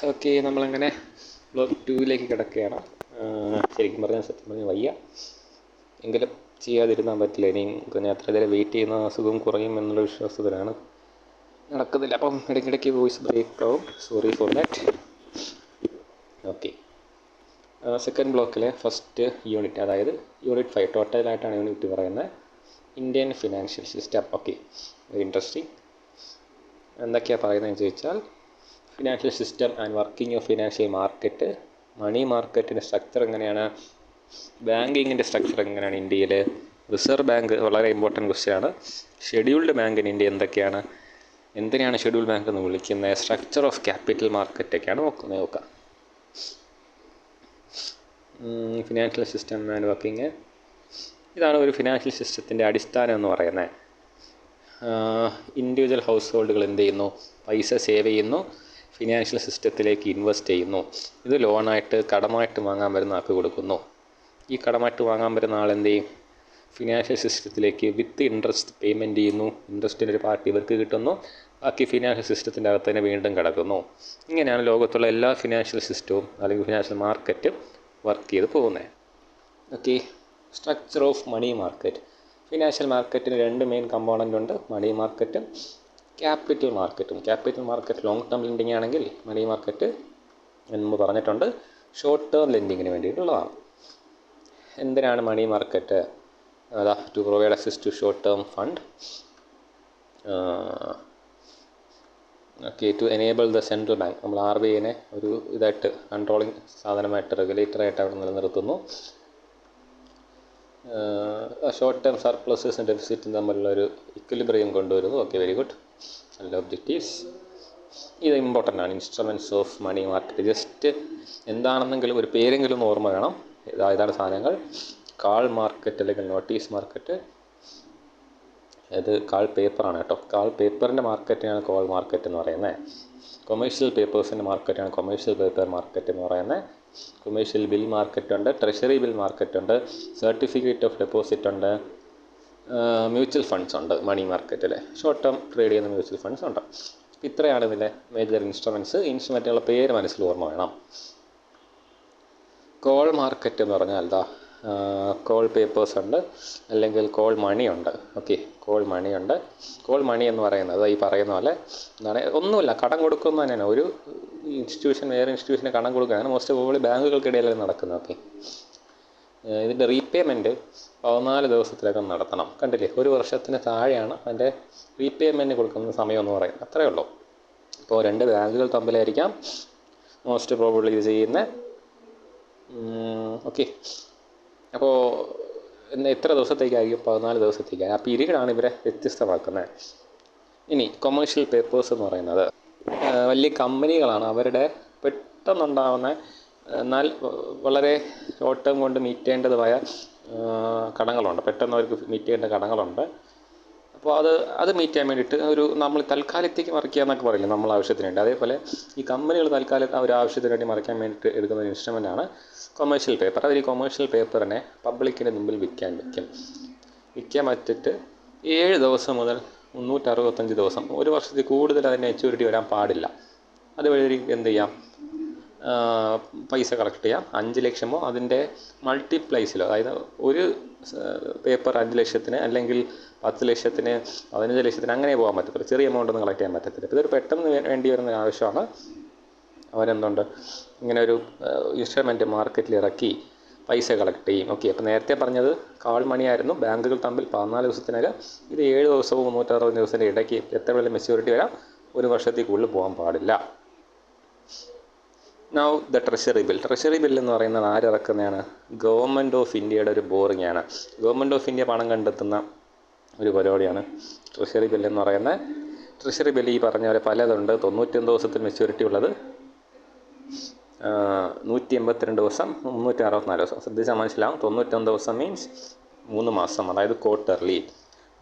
Okay, നമ്മളങ്ങനെ block 2 കിടക്കുകയാണ്. ശരിക്കും പറഞ്ഞാൽ സത്യം പറഞ്ഞാൽ വയ്യ, എങ്കിലും ചെയ്യാതിരുന്നാൻ പറ്റില്ല. ഇനിയും പിന്നെ അത്ര നേരം വെയിറ്റ് ചെയ്യുന്ന അസുഖം കുറയും എന്നുള്ള വിശ്വാസത്തിലാണ്. നടക്കുന്നില്ല, അപ്പം ഇടയ്ക്കിടയ്ക്ക് വോയിസ് ബ്രേക്ക് ആവും. Sorry for that. Okay, second ബ്ലോക്കിലെ ഫസ്റ്റ് യൂണിറ്റ്, അതായത് യൂണിറ്റ് 5 ടോട്ടലായിട്ടാണ് യൂണിറ്റ് പറയുന്നത്. Indian financial system. Okay, very interesting. എന്തൊക്കെയാണ് പറയുന്നതെന്ന് ചോദിച്ചാൽ, financial system and working of financial market, money മാർക്കറ്റിൻ്റെ സ്ട്രക്ചർ എങ്ങനെയാണ്, ബാങ്കിങ്ങിൻ്റെ സ്ട്രക്ചർ എങ്ങനെയാണ് ഇന്ത്യയിൽ, റിസർവ് ബാങ്ക് വളരെ ഇമ്പോർട്ടൻറ്റ് ക്വസ്റ്റ്യനാണ്, ഷെഡ്യൂൾഡ് ബാങ്ക് ഇൻ ഇന്ത്യ എന്തൊക്കെയാണ്, എന്തിനാണ് ഷെഡ്യൂൾ ബാങ്ക് എന്ന് വിളിക്കുന്നത്, സ്ട്രക്ചർ ഓഫ് ക്യാപിറ്റൽ മാർക്കറ്റൊക്കെയാണ് നോക്കുക. ഫിനാൻഷ്യൽ സിസ്റ്റം ആൻഡ് വർക്കിംഗ്, ഇതാണ് ഒരു ഫിനാൻഷ്യൽ സിസ്റ്റത്തിൻ്റെ അടിസ്ഥാനം എന്ന് പറയുന്നത്. ഇൻഡിവിജ്വൽ ഹൗസ് ഹോൾഡുകൾ എന്ത് ചെയ്യുന്നു, പൈസ സേവ് ചെയ്യുന്നു, ഫിനാൻഷ്യൽ സിസ്റ്റത്തിലേക്ക് ഇൻവെസ്റ്റ് ചെയ്യുന്നു. ഇത് ലോണായിട്ട് കടമായിട്ട് വാങ്ങാൻ വരുന്ന ആൾക്ക് കൊടുക്കുന്നു. ഈ കടമായിട്ട് വാങ്ങാൻ വരുന്ന ആൾ എന്ത് ചെയ്യും, ഫിനാൻഷ്യൽ സിസ്റ്റത്തിലേക്ക് വിത്ത് ഇൻട്രസ്റ്റ് പേയ്മെൻറ്റ് ചെയ്യുന്നു. ഇൻട്രസ്റ്റിൻ്റെ ഒരു പാർട്ടി ഇവർക്ക് കിട്ടുന്നു, ബാക്കി ഫിനാൻഷ്യൽ സിസ്റ്റത്തിൻ്റെ അകത്ത് തന്നെ വീണ്ടും കിടക്കുന്നു. ഇങ്ങനെയാണ് ലോകത്തുള്ള എല്ലാ ഫിനാൻഷ്യൽ സിസ്റ്റവും അല്ലെങ്കിൽ ഫിനാൻഷ്യൽ മാർക്കറ്റും വർക്ക് ചെയ്ത് പോകുന്നത്. Okay, structure of money market. Financial മാർക്കറ്റിന് 2 മെയിൻ കമ്പോണൻ്റ് ഉണ്ട്, മണി മാർക്കറ്റും ക്യാപിറ്റൽ മാർക്കറ്റും. Capital market long term lending ആണെങ്കിൽ, മണി മാർക്കറ്റ് എന്ന് പറഞ്ഞിട്ടുണ്ട് ഷോർട്ട് ടേം ലെൻഡിങ്ങിന് വേണ്ടിയിട്ടുള്ളതാണ്. എന്തിനാണ് മണി മാർക്കറ്റ്? അതാ to provide access to short term fund, okay, to enable the central bank. നമ്മൾ RBIനെ ഒരു ഇതായിട്ട് കൺട്രോളിങ് സാധനമായിട്ട് റെഗുലേറ്ററായിട്ട് അവിടെ നിലനിർത്തുന്നു. ഷോർട്ട് ടേം സർപ്ലസസും ഡെഫിസിറ്റും തമ്മിലുള്ള ഒരു ഇക്വിലിബ്രിയം കൊണ്ടുവരുന്നു. ഓക്കെ, വെരി ഗുഡ്, നല്ല ഒബ്ജക്റ്റീവ്സ്. ഇത് ഇമ്പോർട്ടൻ്റ് ആണ്. Instruments of money market, just എന്താണെന്നെങ്കിലും ഒരു പേരെങ്കിലും ഓർമ്മ വേണം. ഇതാണ് സാധനങ്ങൾ. കാൾ മാർക്കറ്റ് അല്ലെങ്കിൽ നോട്ടീസ് മാർക്കറ്റ്, ഇത് കാൾ പേപ്പറാണ് കേട്ടോ. കാൾ പേപ്പറിൻ്റെ മാർക്കറ്റിനാണ് കോൾ മാർക്കറ്റ് എന്ന് പറയുന്നത്. കൊമേഴ്ഷ്യൽ പേപ്പേഴ്സിൻ്റെ മാർക്കറ്റാണ് കൊമേഴ്ഷ്യൽ പേപ്പർ മാർക്കറ്റ് എന്ന് പറയുന്നത്. കൊമേഴ്ഷ്യൽ ബിൽ മാർക്കറ്റ് ഉണ്ട്, ട്രഷറി ബിൽ മാർക്കറ്റ് ഉണ്ട്, സർട്ടിഫിക്കറ്റ് ഓഫ് ഡെപ്പോസിറ്റ് ഉണ്ട്, മ്യൂച്വൽ ഫണ്ട്സ് ഉണ്ട്. മണി മാർക്കറ്റിൽ ഷോർട്ട് ടേം ട്രേഡ് ചെയ്യുന്ന മ്യൂച്വൽ ഫണ്ട്സ് ഉണ്ട്. ഇത്രയാണ് ഇതിലെ മേജർ ഇൻസ്ട്രുമെൻറ്റ്സ്. ഇൻസ്ട്രുമെൻറ്റുകളുടെ പേര് മനസ്സിൽ ഓർമ്മ വേണം. കോൾ മാർക്കറ്റ് എന്ന് പറഞ്ഞാൽ എന്താ, കോൾ പേപ്പേഴ്സ് ഉണ്ട്, അല്ലെങ്കിൽ കോൾ മണി ഉണ്ട്. ഓക്കെ, കോൾ മണി ഉണ്ട്. കോൾ മണി എന്ന് പറയുന്നത് ഈ പറയുന്ന പോലെ എന്താണ്, ഒന്നുമില്ല, കടം കൊടുക്കുന്നത് തന്നെയാണ്. ഒരു ഇൻസ്റ്റിറ്റ്യൂഷൻ വേറെ ഇൻസ്റ്റിറ്റ്യൂഷന് കടം കൊടുക്കുകയാണ് മോസ്റ്റ് പ്രോബബ്ലി ബാങ്കുകൾക്കിടയിൽ നടക്കുന്നത്. ഓക്കെ, ഇതിൻ്റെ റീപേയ്മെൻറ്റ് 14 ദിവസത്തിലകം നടത്തണം. കണ്ടില്ലേ, 1 വർഷത്തിന് താഴെയാണ് അതിൻ്റെ റീപേയ്മെൻറ്റ് കൊടുക്കുന്ന സമയം എന്ന് പറയുന്നത്. അത്രയേ ഉള്ളൂ. ഇപ്പോൾ 2 ബാങ്കുകൾ തമ്മിലായിരിക്കാം മോസ്റ്റ് പ്രോബബ്ലി ഇത് ചെയ്യുന്നത്. ഓക്കെ, അപ്പോൾ എത്ര ദിവസത്തേക്കായിരിക്കും? 14 ദിവസത്തേക്കാണ്. ആ പീരീഡാണ് ഇവരെ വ്യത്യസ്തമാക്കുന്നത്. ഇനി കൊമേഴ്ഷ്യൽ പേപ്പേഴ്സ് എന്ന് പറയുന്നത് വലിയ കമ്പനികളാണ്. അവരുടെ പെട്ടെന്നുണ്ടാകുന്ന എന്നാൽ വളരെ ഷോർട്ട് ടേം കൊണ്ട് മീറ്റ് ചെയ്യേണ്ടതായ കടങ്ങളുണ്ട്. പെട്ടെന്ന് അവർക്ക് മീറ്റ് ചെയ്യേണ്ട കടങ്ങളുണ്ട്. അപ്പോൾ അത് മീറ്റ് ചെയ്യാൻ വേണ്ടിയിട്ട് നമ്മൾ തൽക്കാലത്തേക്ക് മറിക്കുക എന്നൊക്കെ പറയില്ല, നമ്മൾ ആവശ്യത്തിന് വേണ്ടി. അതേപോലെ ഈ കമ്പനികൾ തൽക്കാലം ഒരു ആവശ്യത്തിന് വേണ്ടി മറിക്കാൻ വേണ്ടിയിട്ട് എടുക്കുന്ന ഒരു ഇൻസ്ട്രുമെൻ്റാണ് കൊമേഴ്ഷ്യൽ പേപ്പർ. അവർ ഈ കൊമേഴ്ഷ്യൽ പേപ്പറിനെ പബ്ലിക്കിൻ്റെ മുമ്പിൽ വിൽക്കാൻ പറ്റിയിട്ട് 7 ദിവസം മുതൽ 365 ദിവസം, 1 വർഷത്തിൽ കൂടുതൽ അതിൻ്റെ മെച്യൂരിറ്റി വരാൻ പാടില്ല. അതുവഴി എന്ത് ചെയ്യാം, പൈസ കളക്ട് ചെയ്യാം. 5 ലക്ഷമോ അതിൻ്റെ മൾട്ടിപ്ലൈസിലോ, അതായത് ഒരു പേപ്പർ 5 ലക്ഷത്തിന് അല്ലെങ്കിൽ 10 ലക്ഷത്തിന് 15 ലക്ഷത്തിന് അങ്ങനെ പോകാൻ പറ്റത്തില്ല. ചെറിയ എമൗണ്ട് ഒന്നും കളക്ട് ചെയ്യാൻ പറ്റത്തില്ല. ഇതൊരു പെട്ടെന്ന് വേണ്ടി വരുന്ന ആവശ്യമാണ്. അവരെന്തുണ്ട്, ഇങ്ങനെ ഒരു ഇൻസ്ട്രുമെൻ്റ് മാർക്കറ്റിൽ ഇറക്കി പൈസ കളക്ട് ചെയ്യും. ഓക്കെ, അപ്പോൾ നേരത്തെ പറഞ്ഞത് കാൾ മണിയായിരുന്നു. ബാങ്കുകൾ തമ്മിൽ 14 ദിവസത്തിനകം, ഇത് 7 ദിവസവും 360 ദിവസത്തിൻ്റെ ഇടയ്ക്ക് എത്ര വേണം മെച്യൂരിറ്റി വരാം, 1 വർഷത്തിൽ കൂടുതൽ പോകാൻ പാടില്ല. Now the treasury bill. Treasury bill എന്ന് പറയുന്നത് ആരിറക്കുന്നതാണ്? ഗവൺമെൻറ് ഓഫ് ഇന്ത്യയുടെ ഒരു ബോറിംഗ് ആണ്. ഗവൺമെൻറ് ഓഫ് ഇന്ത്യ പണം കണ്ടെത്തുന്ന ഒരു പരിപാടിയാണ് ട്രഷറി ബിൽ എന്ന് പറയുന്നത്. ട്രഷറി ബിൽ ഈ പറഞ്ഞ പോലെ പലതുണ്ട്. 99 ദിവസത്തിൽ മെച്യൂരിറ്റി ഉള്ളത്, 182 ദിവസം, 364 ദിവസം. ശ്രദ്ധിച്ചാൽ മനസ്സിലാവും. 91 ദിവസം മീൻസ് 3 മാസം, അതായത് ക്വാർട്ടർലി.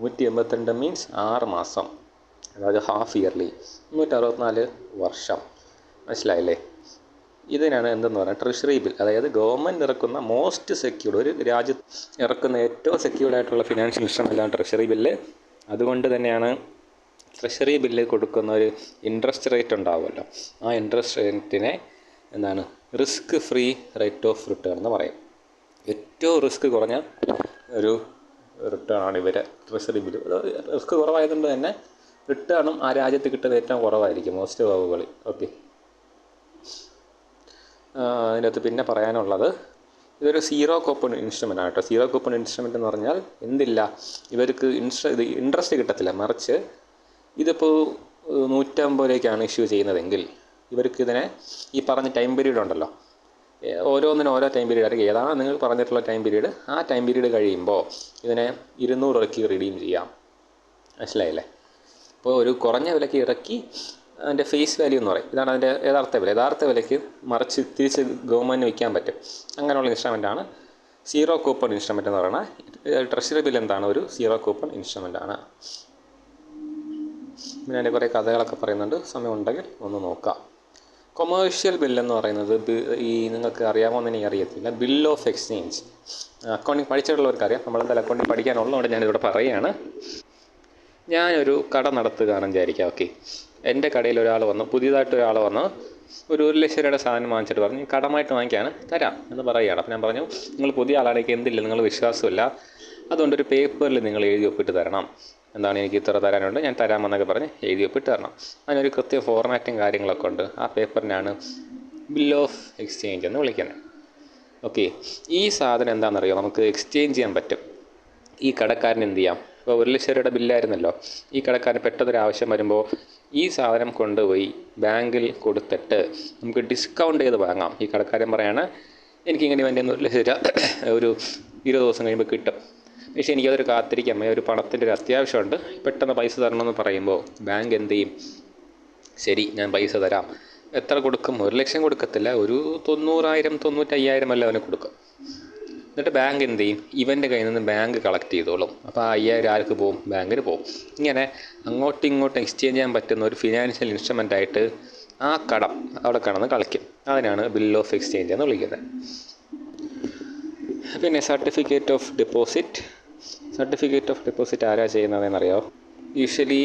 182 മീൻസ് 6 മാസം, അതായത് ഹാഫ് ഇയർലി. 364 വർഷം. മനസ്സിലായില്ലേ? ഇതിനാണ് എന്തെന്ന് പറയുന്നത്, ട്രഷറി ബിൽ. അതായത് ഗവൺമെൻറ് ഇറക്കുന്ന മോസ്റ്റ് സെക്യൂർഡ്, ഒരു രാജ്യത്ത് ഇറക്കുന്ന ഏറ്റവും സെക്യൂർഡ് ആയിട്ടുള്ള ഫിനാൻഷ്യൽ ഇൻസ്ട്രുമെൻ്റാണ് ട്രഷറി ബില്ല്. അതുകൊണ്ട് തന്നെയാണ് ട്രഷറി ബില്ല് കൊടുക്കുന്ന ഒരു ഇൻട്രസ്റ്റ് റേറ്റ് ഉണ്ടാവുമല്ലോ, ആ ഇൻട്രസ്റ്റ് റേറ്റിനെ എന്താണ് risk free rate of return എന്ന് പറയും. ഏറ്റവും റിസ്ക് കുറഞ്ഞ ഒരു റിട്ടേൺ ആണ് ഇവരെ ട്രഷറി ബില്ല്. റിസ്ക് കുറവായതുകൊണ്ട് തന്നെ റിട്ടേണും ആ രാജ്യത്ത് കിട്ടുന്നത് ഏറ്റവും കുറവായിരിക്കും മോസ്റ്റ് വകുകളിൽ. ഓക്കെ, അതിനകത്ത് പിന്നെ പറയാനുള്ളത്, ഇതൊരു സീറോ കൂപ്പൺ ഇൻസ്ട്രുമെൻ്റ് ആണ് കേട്ടോ. സീറോ കൂപ്പൺ ഇൻസ്ട്രുമെൻ്റ് എന്ന് പറഞ്ഞാൽ എന്തില്ല, ഇവർക്ക് ഇൻട്രസ്റ്റ് കിട്ടത്തില്ല. മറിച്ച് ഇതിപ്പോൾ 150 രൂപയ്ക്കാണ് ഇഷ്യൂ ചെയ്യുന്നതെങ്കിൽ ഇവർക്ക് ഇതിനെ ഈ പറഞ്ഞ ടൈം പീരീഡ് ഉണ്ടല്ലോ, ഓരോന്നിനും ഓരോ ടൈം പീരീഡ് ആയിരിക്കും. ഏതാണ് നിങ്ങൾ പറഞ്ഞിട്ടുള്ള ടൈം പീരീഡ്, ആ ടൈം പീരീഡ് കഴിയുമ്പോൾ ഇതിനെ 200 രൂപയ്ക്ക് റിഡീം ചെയ്യാം. മനസ്സിലായില്ലേ? അപ്പോൾ ഒരു കുറഞ്ഞ വിലയ്ക്ക് ഇറക്കി അതിൻ്റെ ഫേസ് വാല്യൂ എന്ന് പറയും, ഇതാണ് അതിൻ്റെ യഥാർത്ഥ വിലയ്ക്ക് മറിച്ച് തിരിച്ച് ഗവൺമെൻറ്റിന് വിൽക്കാൻ പറ്റും. അങ്ങനെയുള്ള ഇൻസ്ട്രുമെൻ്റാണ് സീറോ കൂപ്പൺ ഇൻസ്ട്രുമെൻ്റ് എന്ന് പറയുന്നത്. ട്രഷറി ബിൽ എന്താണ്, ഒരു സീറോ കൂപ്പൺ ഇൻസ്ട്രുമെൻ്റ് ആണ്. പിന്നെ അതിൻ്റെ കുറേ കഥകളൊക്കെ പറയുന്നുണ്ട്, സമയമുണ്ടെങ്കിൽ ഒന്ന് നോക്കാം. കൊമേഴ്ഷ്യൽ ബില്ലെന്ന് പറയുന്നത് ഈ നിങ്ങൾക്ക് അറിയാമോന്ന് എനിക്ക് അറിയത്തില്ല, ബിൽ ഓഫ് എക്സ്ചേഞ്ച്. അക്കൗണ്ടിങ് പഠിച്ചിട്ടുള്ളവർക്കറിയാം, നമ്മളെന്തായാലും അക്കൗണ്ടിങ് പഠിക്കാനുള്ളതുകൊണ്ട് ഞാനിവിടെ പറയുകയാണ്. ഞാനൊരു കട നടത്തുകയാണെന്ന് വിചാരിക്കാം. ഓക്കെ, എൻ്റെ കടയിൽ പുതിയതായിട്ട് ഒരാൾ വന്ന് ഒരു 1 ലക്ഷം രൂപയുടെ സാധനം വാങ്ങിച്ചിട്ട് പറഞ്ഞു കടമായിട്ട് വാങ്ങിക്കാണ്, തരാം എന്ന് പറയുകയാണ്. അപ്പോൾ ഞാൻ പറഞ്ഞു, നിങ്ങൾ പുതിയ ആളാണെങ്കിൽ എന്തില്ല, നിങ്ങൾ വിശ്വാസമില്ല, അതുകൊണ്ടൊരു പേപ്പറിൽ നിങ്ങൾ എഴുതി ഒപ്പിട്ട് തരണം. എന്താണ്, എനിക്ക് ഇത്ര തരാനുണ്ട്, ഞാൻ തരാമെന്നൊക്കെ പറഞ്ഞ് എഴുതി ഒപ്പിട്ട് തരണം. അതിനൊരു കൃത്യ ഫോർമാറ്റും കാര്യങ്ങളൊക്കെ ഉണ്ട്. ആ പേപ്പറിനാണ് ബിൽ ഓഫ് എക്സ്ചേഞ്ച് എന്ന് വിളിക്കുന്നത്. ഓക്കെ, ഈ സാധനം എന്താണെന്നറിയോ, നമുക്ക് എക്സ്ചേഞ്ച് ചെയ്യാൻ പറ്റും. ഈ കടക്കാരൻ എന്ത് ചെയ്യാം, ഇപ്പോൾ 1 ലക്ഷം രൂപയുടെ ബില്ലായിരുന്നല്ലോ, ഈ കടക്കാരന് പെട്ടെന്നൊരു ആവശ്യം വരുമ്പോൾ ഈ സാധനം കൊണ്ടുപോയി ബാങ്കിൽ കൊടുത്തിട്ട് നമുക്ക് ഡിസ്കൗണ്ട് ചെയ്ത് വാങ്ങാം. ഈ കടക്കാരൻ പറയാണ്, എനിക്കിങ്ങനെ വേണ്ടി 1 ലക്ഷം രൂപ ഒരു 20 ദിവസം കഴിയുമ്പോൾ കിട്ടും, പക്ഷേ എനിക്കതൊരു കാത്തിരിക്കാം, ഒരു പണത്തിൻ്റെ ഒരു അത്യാവശ്യമുണ്ട്, പെട്ടെന്ന് പൈസ തരണമെന്ന് പറയുമ്പോൾ ബാങ്ക് എന്ത് ചെയ്യും, ശരി ഞാൻ പൈസ തരാം. എത്ര കൊടുക്കും, 1 ലക്ഷം കൊടുക്കത്തില്ല, ഒരു 90,000 95,000 അല്ല അവന് കൊടുക്കും. എന്നിട്ട് ബാങ്ക് എന്ത് ചെയ്യും, ഇവൻ്റെ കയ്യിൽ നിന്ന് ബാങ്ക് കളക്ട് ചെയ്തോളും. അപ്പോൾ ആ 5,000 ആർക്ക് പോവും, ബാങ്കിന് പോവും. ഇങ്ങനെ അങ്ങോട്ടും ഇങ്ങോട്ടും എക്സ്ചേഞ്ച് ചെയ്യാൻ പറ്റുന്ന ഒരു ഫിനാൻഷ്യൽ ഇൻസ്ട്രുമെൻ്റായിട്ട് ആ കടം അവിടെ കിടന്ന് കളിക്കും. അതിനാണ് ബിൽ ഓഫ് എക്സ്ചേഞ്ച് എന്ന് വിളിക്കുന്നത്. പിന്നെ സർട്ടിഫിക്കറ്റ് ഓഫ് ഡെപ്പോസിറ്റ് ആരാ ചെയ്യുന്നതെന്നറിയാമോ? യൂഷ്വലി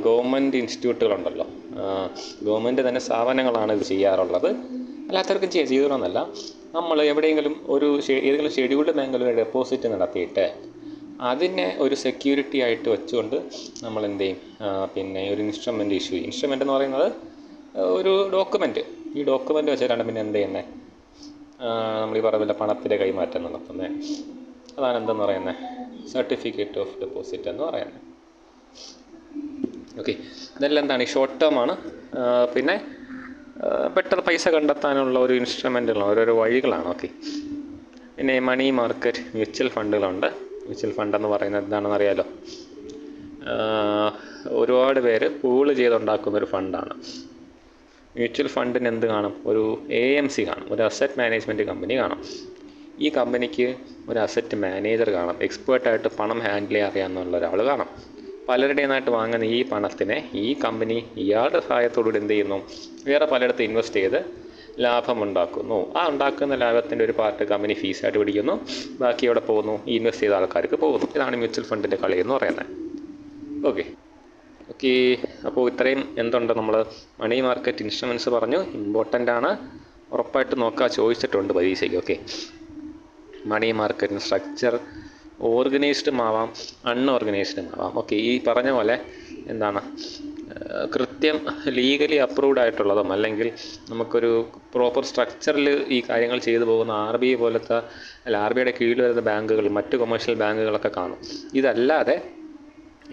ഗവൺമെൻറ് ഇൻസ്റ്റിറ്റ്യൂട്ടുകളുണ്ടല്ലോ, ഗവൺമെൻറ് തന്നെ സ്ഥാപനങ്ങളാണ് ഇത് ചെയ്യാറുള്ളത്. അല്ലാത്തവർക്കും ചെയ്യണമെന്നല്ല, നമ്മൾ എവിടെയെങ്കിലും ഏതെങ്കിലും ഷെഡ്യൂൾഡ് ബാങ്കിൽ ഒരു ഡെപ്പോസിറ്റ് നടത്തിയിട്ട് അതിനെ ഒരു സെക്യൂരിറ്റി ആയിട്ട് വെച്ചുകൊണ്ട് നമ്മൾ എന്ത് ചെയ്യും, പിന്നെ ഒരു ഇൻസ്ട്രുമെൻ്റ് ഇഷ്യൂ ചെയ്യും. ഇൻസ്ട്രുമെൻ്റ് എന്ന് പറയുന്നത് ഒരു ഡോക്യുമെൻറ്റ്. ഈ ഡോക്യുമെൻ്റ് വെച്ചിട്ടാണ് പിന്നെ എന്ത് ചെയ്യുന്നത്, നമ്മൾ ഈ പറയുന്ന പണത്തിൻ്റെ കൈമാറ്റം നടത്തുന്നത്. അതാണ് എന്തെന്ന് പറയുന്നത്, സർട്ടിഫിക്കറ്റ് ഓഫ് ഡെപ്പോസിറ്റ് എന്ന് പറയുന്നത്. ഓക്കെ, ഇതെല്ലാം എന്താണ്, ഈ ഷോർട്ട് ടേം ആണ്. പിന്നെ പെട്ടെന്ന് പൈസ കണ്ടെത്താനുള്ള ഒരു ഇൻസ്ട്രുമെൻ്റുകളാണ്, ഓരോരോ വഴികളാണ്. ഓക്കെ, പിന്നെ മണി മാർക്കറ്റ് മ്യൂച്വൽ ഫണ്ടുകളുണ്ട്. മ്യൂച്വൽ ഫണ്ട് എന്ന് പറയുന്നത് എന്താണെന്ന് അറിയാലോ, ഒരുപാട് പേര് പൂള് ചെയ്തുണ്ടാക്കുന്നൊരു ഫണ്ടാണ്. മ്യൂച്വൽ ഫണ്ടിന് എന്ത് കാണും, ഒരു AMC കാണും, ഒരു അസറ്റ് മാനേജ്മെൻറ്റ് കമ്പനി കാണും. ഈ കമ്പനിക്ക് ഒരു അസറ്റ് മാനേജർ കാണും, എക്സ്പേർട്ടായിട്ട് പണം ഹാൻഡിൽ ചെയ്യാൻ അറിയാമെന്നുള്ള ഒരാൾ കാണും. പലരുടെയും നിന്നായിട്ട് വാങ്ങുന്ന ഈ പണത്തിനെ ഈ കമ്പനി ഇയാളുടെ സഹായത്തോടുകൂടി എന്ത് ചെയ്യുന്നു, വേറെ പലയിടത്ത് ഇൻവെസ്റ്റ് ചെയ്ത് ലാഭമുണ്ടാക്കുന്നു. ആ ഉണ്ടാക്കുന്ന ലാഭത്തിൻ്റെ ഒരു പാർട്ട് കമ്പനി ഫീസായിട്ട് പിടിക്കുന്നു, ബാക്കി എവിടെ പോകുന്നു, ഈ ഇൻവെസ്റ്റ് ചെയ്ത ആൾക്കാർക്ക് പോകുന്നു. ഇതാണ് മ്യൂച്വൽ ഫണ്ടിൻ്റെ കളി എന്ന് പറയുന്നത്. ഓക്കെ, അപ്പോൾ ഇത്രയും എന്തുണ്ട്, നമ്മൾ മണി മാർക്കറ്റ് ഇൻസ്ട്രുമെൻറ്റ്സ് പറഞ്ഞു, ഇമ്പോർട്ടൻ്റ് ആണ്, ഉറപ്പായിട്ട് നോക്കുക, ചോദിച്ചിട്ടുണ്ട് പരീക്ഷയ്ക്ക്. ഓക്കെ, മണി മാർക്കറ്റിന് സ്ട്രക്ചർ ഓർഗനൈസ്ഡും ആവാം, അൺഓർഗനൈസ്ഡും ആവാം. ഓക്കെ, ഈ പറഞ്ഞ പോലെ എന്താണ്, കൃത്യം ലീഗലി അപ്രൂവ്ഡ് ആയിട്ടുള്ളതും അല്ലെങ്കിൽ നമുക്കൊരു പ്രോപ്പർ സ്ട്രക്ചറിൽ ഈ കാര്യങ്ങൾ ചെയ്തു പോകുന്ന RBI പോലത്തെ, അല്ല RBIയുടെ കീഴിൽ വരുന്ന ബാങ്കുകൾ, മറ്റ് കൊമേഴ്ഷ്യൽ ബാങ്കുകളൊക്കെ കാണും. ഇതല്ലാതെ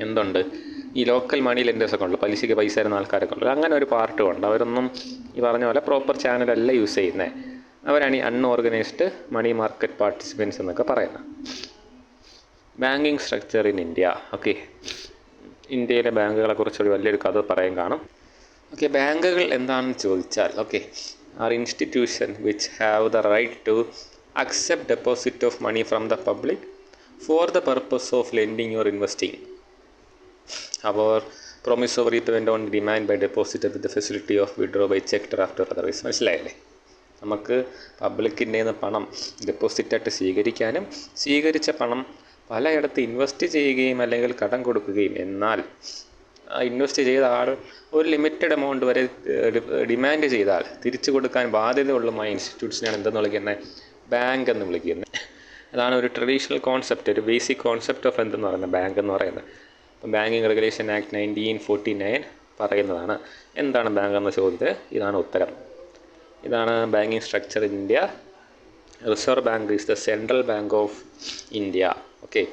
എന്തുണ്ട്, ഈ ലോക്കൽ മണി ലെൻഡേഴ്സൊക്കെ ഉണ്ട്, പലിശയ്ക്ക് പൈസ തരുന്ന ആൾക്കാരൊക്കെ ഉണ്ട്. അങ്ങനെ ഒരു പാർട്ടും ഉണ്ട്. അവരൊന്നും ഈ പറഞ്ഞ പോലെ പ്രോപ്പർ ചാനലല്ല യൂസ് ചെയ്യുന്നത്. അവരാണ് ഈ അൺഓർഗനൈസ്ഡ് മണി മാർക്കറ്റ് പാർട്ടിസിപ്പൻസ് എന്നൊക്കെ പറയുന്നത്. Banking structure in India. Okay, ഇന്ത്യയിലെ ബാങ്കുകളെ കുറിച്ചൊരു വലിയൊരു കഥ പറയാൻ കാണും. ഓക്കെ, ബാങ്കുകൾ എന്താണെന്ന് ചോദിച്ചാൽ, okay, are institution which have the right to accept deposit of money from the public for the purpose of lending or investing. അവർ promise of repayment on demand by depositor with the facility of withdraw by check draft or otherwise. മനസ്സിലായല്ലേ? നമുക്ക് പബ്ലിക്കിൻ്റെ പണം ഡെപ്പോസിറ്റായിട്ട് സ്വീകരിക്കാനും സ്വീകരിച്ച പണം പലയിടത്ത് invest ചെയ്യുകയും അല്ലെങ്കിൽ കടം കൊടുക്കുകയും, എന്നാൽ ഇൻവെസ്റ്റ് ചെയ്ത ആൾ ഒരു ലിമിറ്റഡ് എമൗണ്ട് വരെ ഡിമാൻഡ് ചെയ്താൽ തിരിച്ചു കൊടുക്കാൻ ബാധ്യതയുള്ളമായ ഇൻസ്റ്റിറ്റ്യൂട്ട്സിനാണ് എന്തെന്ന് വിളിക്കുന്നത്, ബാങ്ക് എന്ന് വിളിക്കുന്നത്. അതാണ് ഒരു ട്രഡീഷണൽ കോൺസെപ്റ്റ്, ഒരു ബേസിക് കോൺസെപ്റ്റ് ഓഫ് എന്തെന്ന് പറയുന്നത് ബാങ്ക് എന്ന് പറയുന്നത്. അപ്പം ബാങ്കിങ് റെഗുലേഷൻ ആക്ട് 1949 പറയുന്നതാണ്. എന്താണ് ബാങ്ക് എന്ന ചോദ്യത്തിന് ഇതാണ് ഉത്തരം. ഇതാണ് banking structure in India. Reserve bank is the central bank of India. Okay,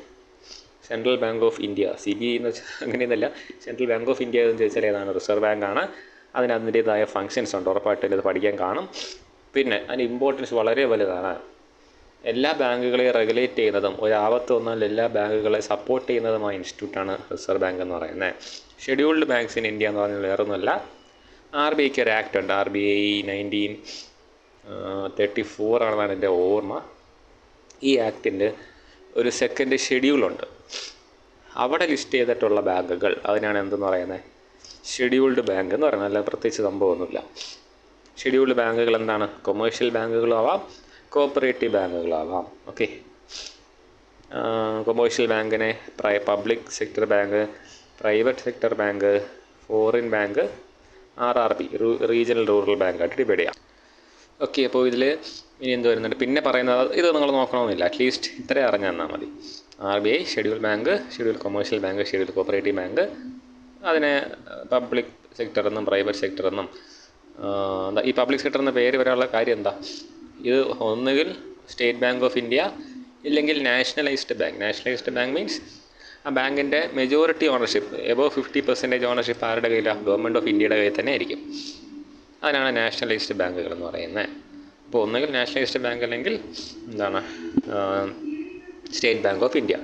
central bank of India, CBI എന്ന് വെച്ചാൽ അങ്ങനെയൊന്നുമല്ല. സെൻട്രൽ ബാങ്ക് ഓഫ് ഇന്ത്യ എന്ന് ചോദിച്ചാൽ ഏതാണ്, റിസർവ് ബാങ്കാണ്. അതിന് അതിൻ്റേതായ ഫങ്ഷൻസ് ഉണ്ട്, ഉറപ്പായിട്ടും ഇത് പഠിക്കാൻ കാണും. പിന്നെ അതിന് ഇമ്പോർട്ടൻസ് വളരെ വലുതാണ്. എല്ലാ ബാങ്കുകളെയും റെഗുലേറ്റ് ചെയ്യുന്നതും ഒരാപത്ത് വന്നാൽ എല്ലാ ബാങ്കുകളെ സപ്പോർട്ട് ചെയ്യുന്നതുമായ ഇൻസ്റ്റിറ്റ്യൂട്ടാണ് റിസർവ് ബാങ്ക് എന്ന് പറയുന്നത്. ഷെഡ്യൂൾഡ് ബാങ്ക്സ് ഇൻ ഇന്ത്യ എന്ന് പറഞ്ഞാൽ വേറൊന്നുമല്ല. RBIക്ക് ഒരു ആക്ട് ഉണ്ട്, RBI 1934 ആണെന്നാണ് എൻ്റെ ഓർമ്മ. ഈ ആക്ടിൻ്റെ ഒരു സെക്കൻഡ് ഷെഡ്യൂളുണ്ട്. അവിടെ ലിസ്റ്റ് ചെയ്തിട്ടുള്ള ബാങ്കുകൾ അതിനാണ് എന്തെന്ന് പറയുന്നത്, ഷെഡ്യൂൾഡ് ബാങ്ക് എന്ന് പറയുന്നത്. അല്ല പ്രത്യേകിച്ച് സംഭവമൊന്നുമില്ല. ഷെഡ്യൂൾഡ് ബാങ്കുകൾ എന്താണ്, കൊമേഴ്ഷ്യൽ ബാങ്കുകളും ആവാം, കോപ്പറേറ്റീവ് ബാങ്കുകളാവാം. ഓക്കെ, കൊമേഴ്ഷ്യൽ ബാങ്കിനെ public sector bank, private sector bank, foreign bank, RRB regional rural ബാങ്കായിട്ട് ഡിവൈഡ് ചെയ്യാം. ഓക്കെ, അപ്പോൾ ഇതിൽ ഇനി എന്ത് വരുന്നുണ്ട്, പിന്നെ പറയുന്നത് ഇത് നിങ്ങൾ നോക്കണമെന്നില്ല, അറ്റ്ലീസ്റ്റ് ഇത്രയും അറിഞ്ഞു തന്നാൽ മതി. RBI schedule bank, schedule commercial bank, schedule cooperative bank, അതിനെ പബ്ലിക് സെക്ടർ എന്നും പ്രൈവറ്റ് സെക്ടർ എന്നും. ഈ പബ്ലിക് സെക്ടർ എന്ന പേര് വരാനുള്ള കാര്യം എന്താ, ഇത് ഒന്നുകിൽ സ്റ്റേറ്റ് ബാങ്ക് ഓഫ് ഇന്ത്യ ഇല്ലെങ്കിൽ nationalised bank. Nationalised bank means ആ ബാങ്കിൻ്റെ മെജോറിറ്റി ഓണർഷിപ്പ്, എബോവ് 50% ഓണർഷിപ്പ് ആരുടെ കയ്യിലാണ്, ഗവൺമെൻറ് ഓഫ് ഇന്ത്യയുടെ കയ്യിൽ തന്നെ ആയിരിക്കും. അതിനാണ് നാഷണലൈസ്ഡ് ബാങ്കുകൾ എന്ന് പറയുന്നത്. അപ്പോൾ ഒന്നുകിൽ നാഷണലൈസ്ഡ് ബാങ്ക് അല്ലെങ്കിൽ എന്താണ്, സ്റ്റേറ്റ് ബാങ്ക് ഓഫ് ഇന്ത്യ.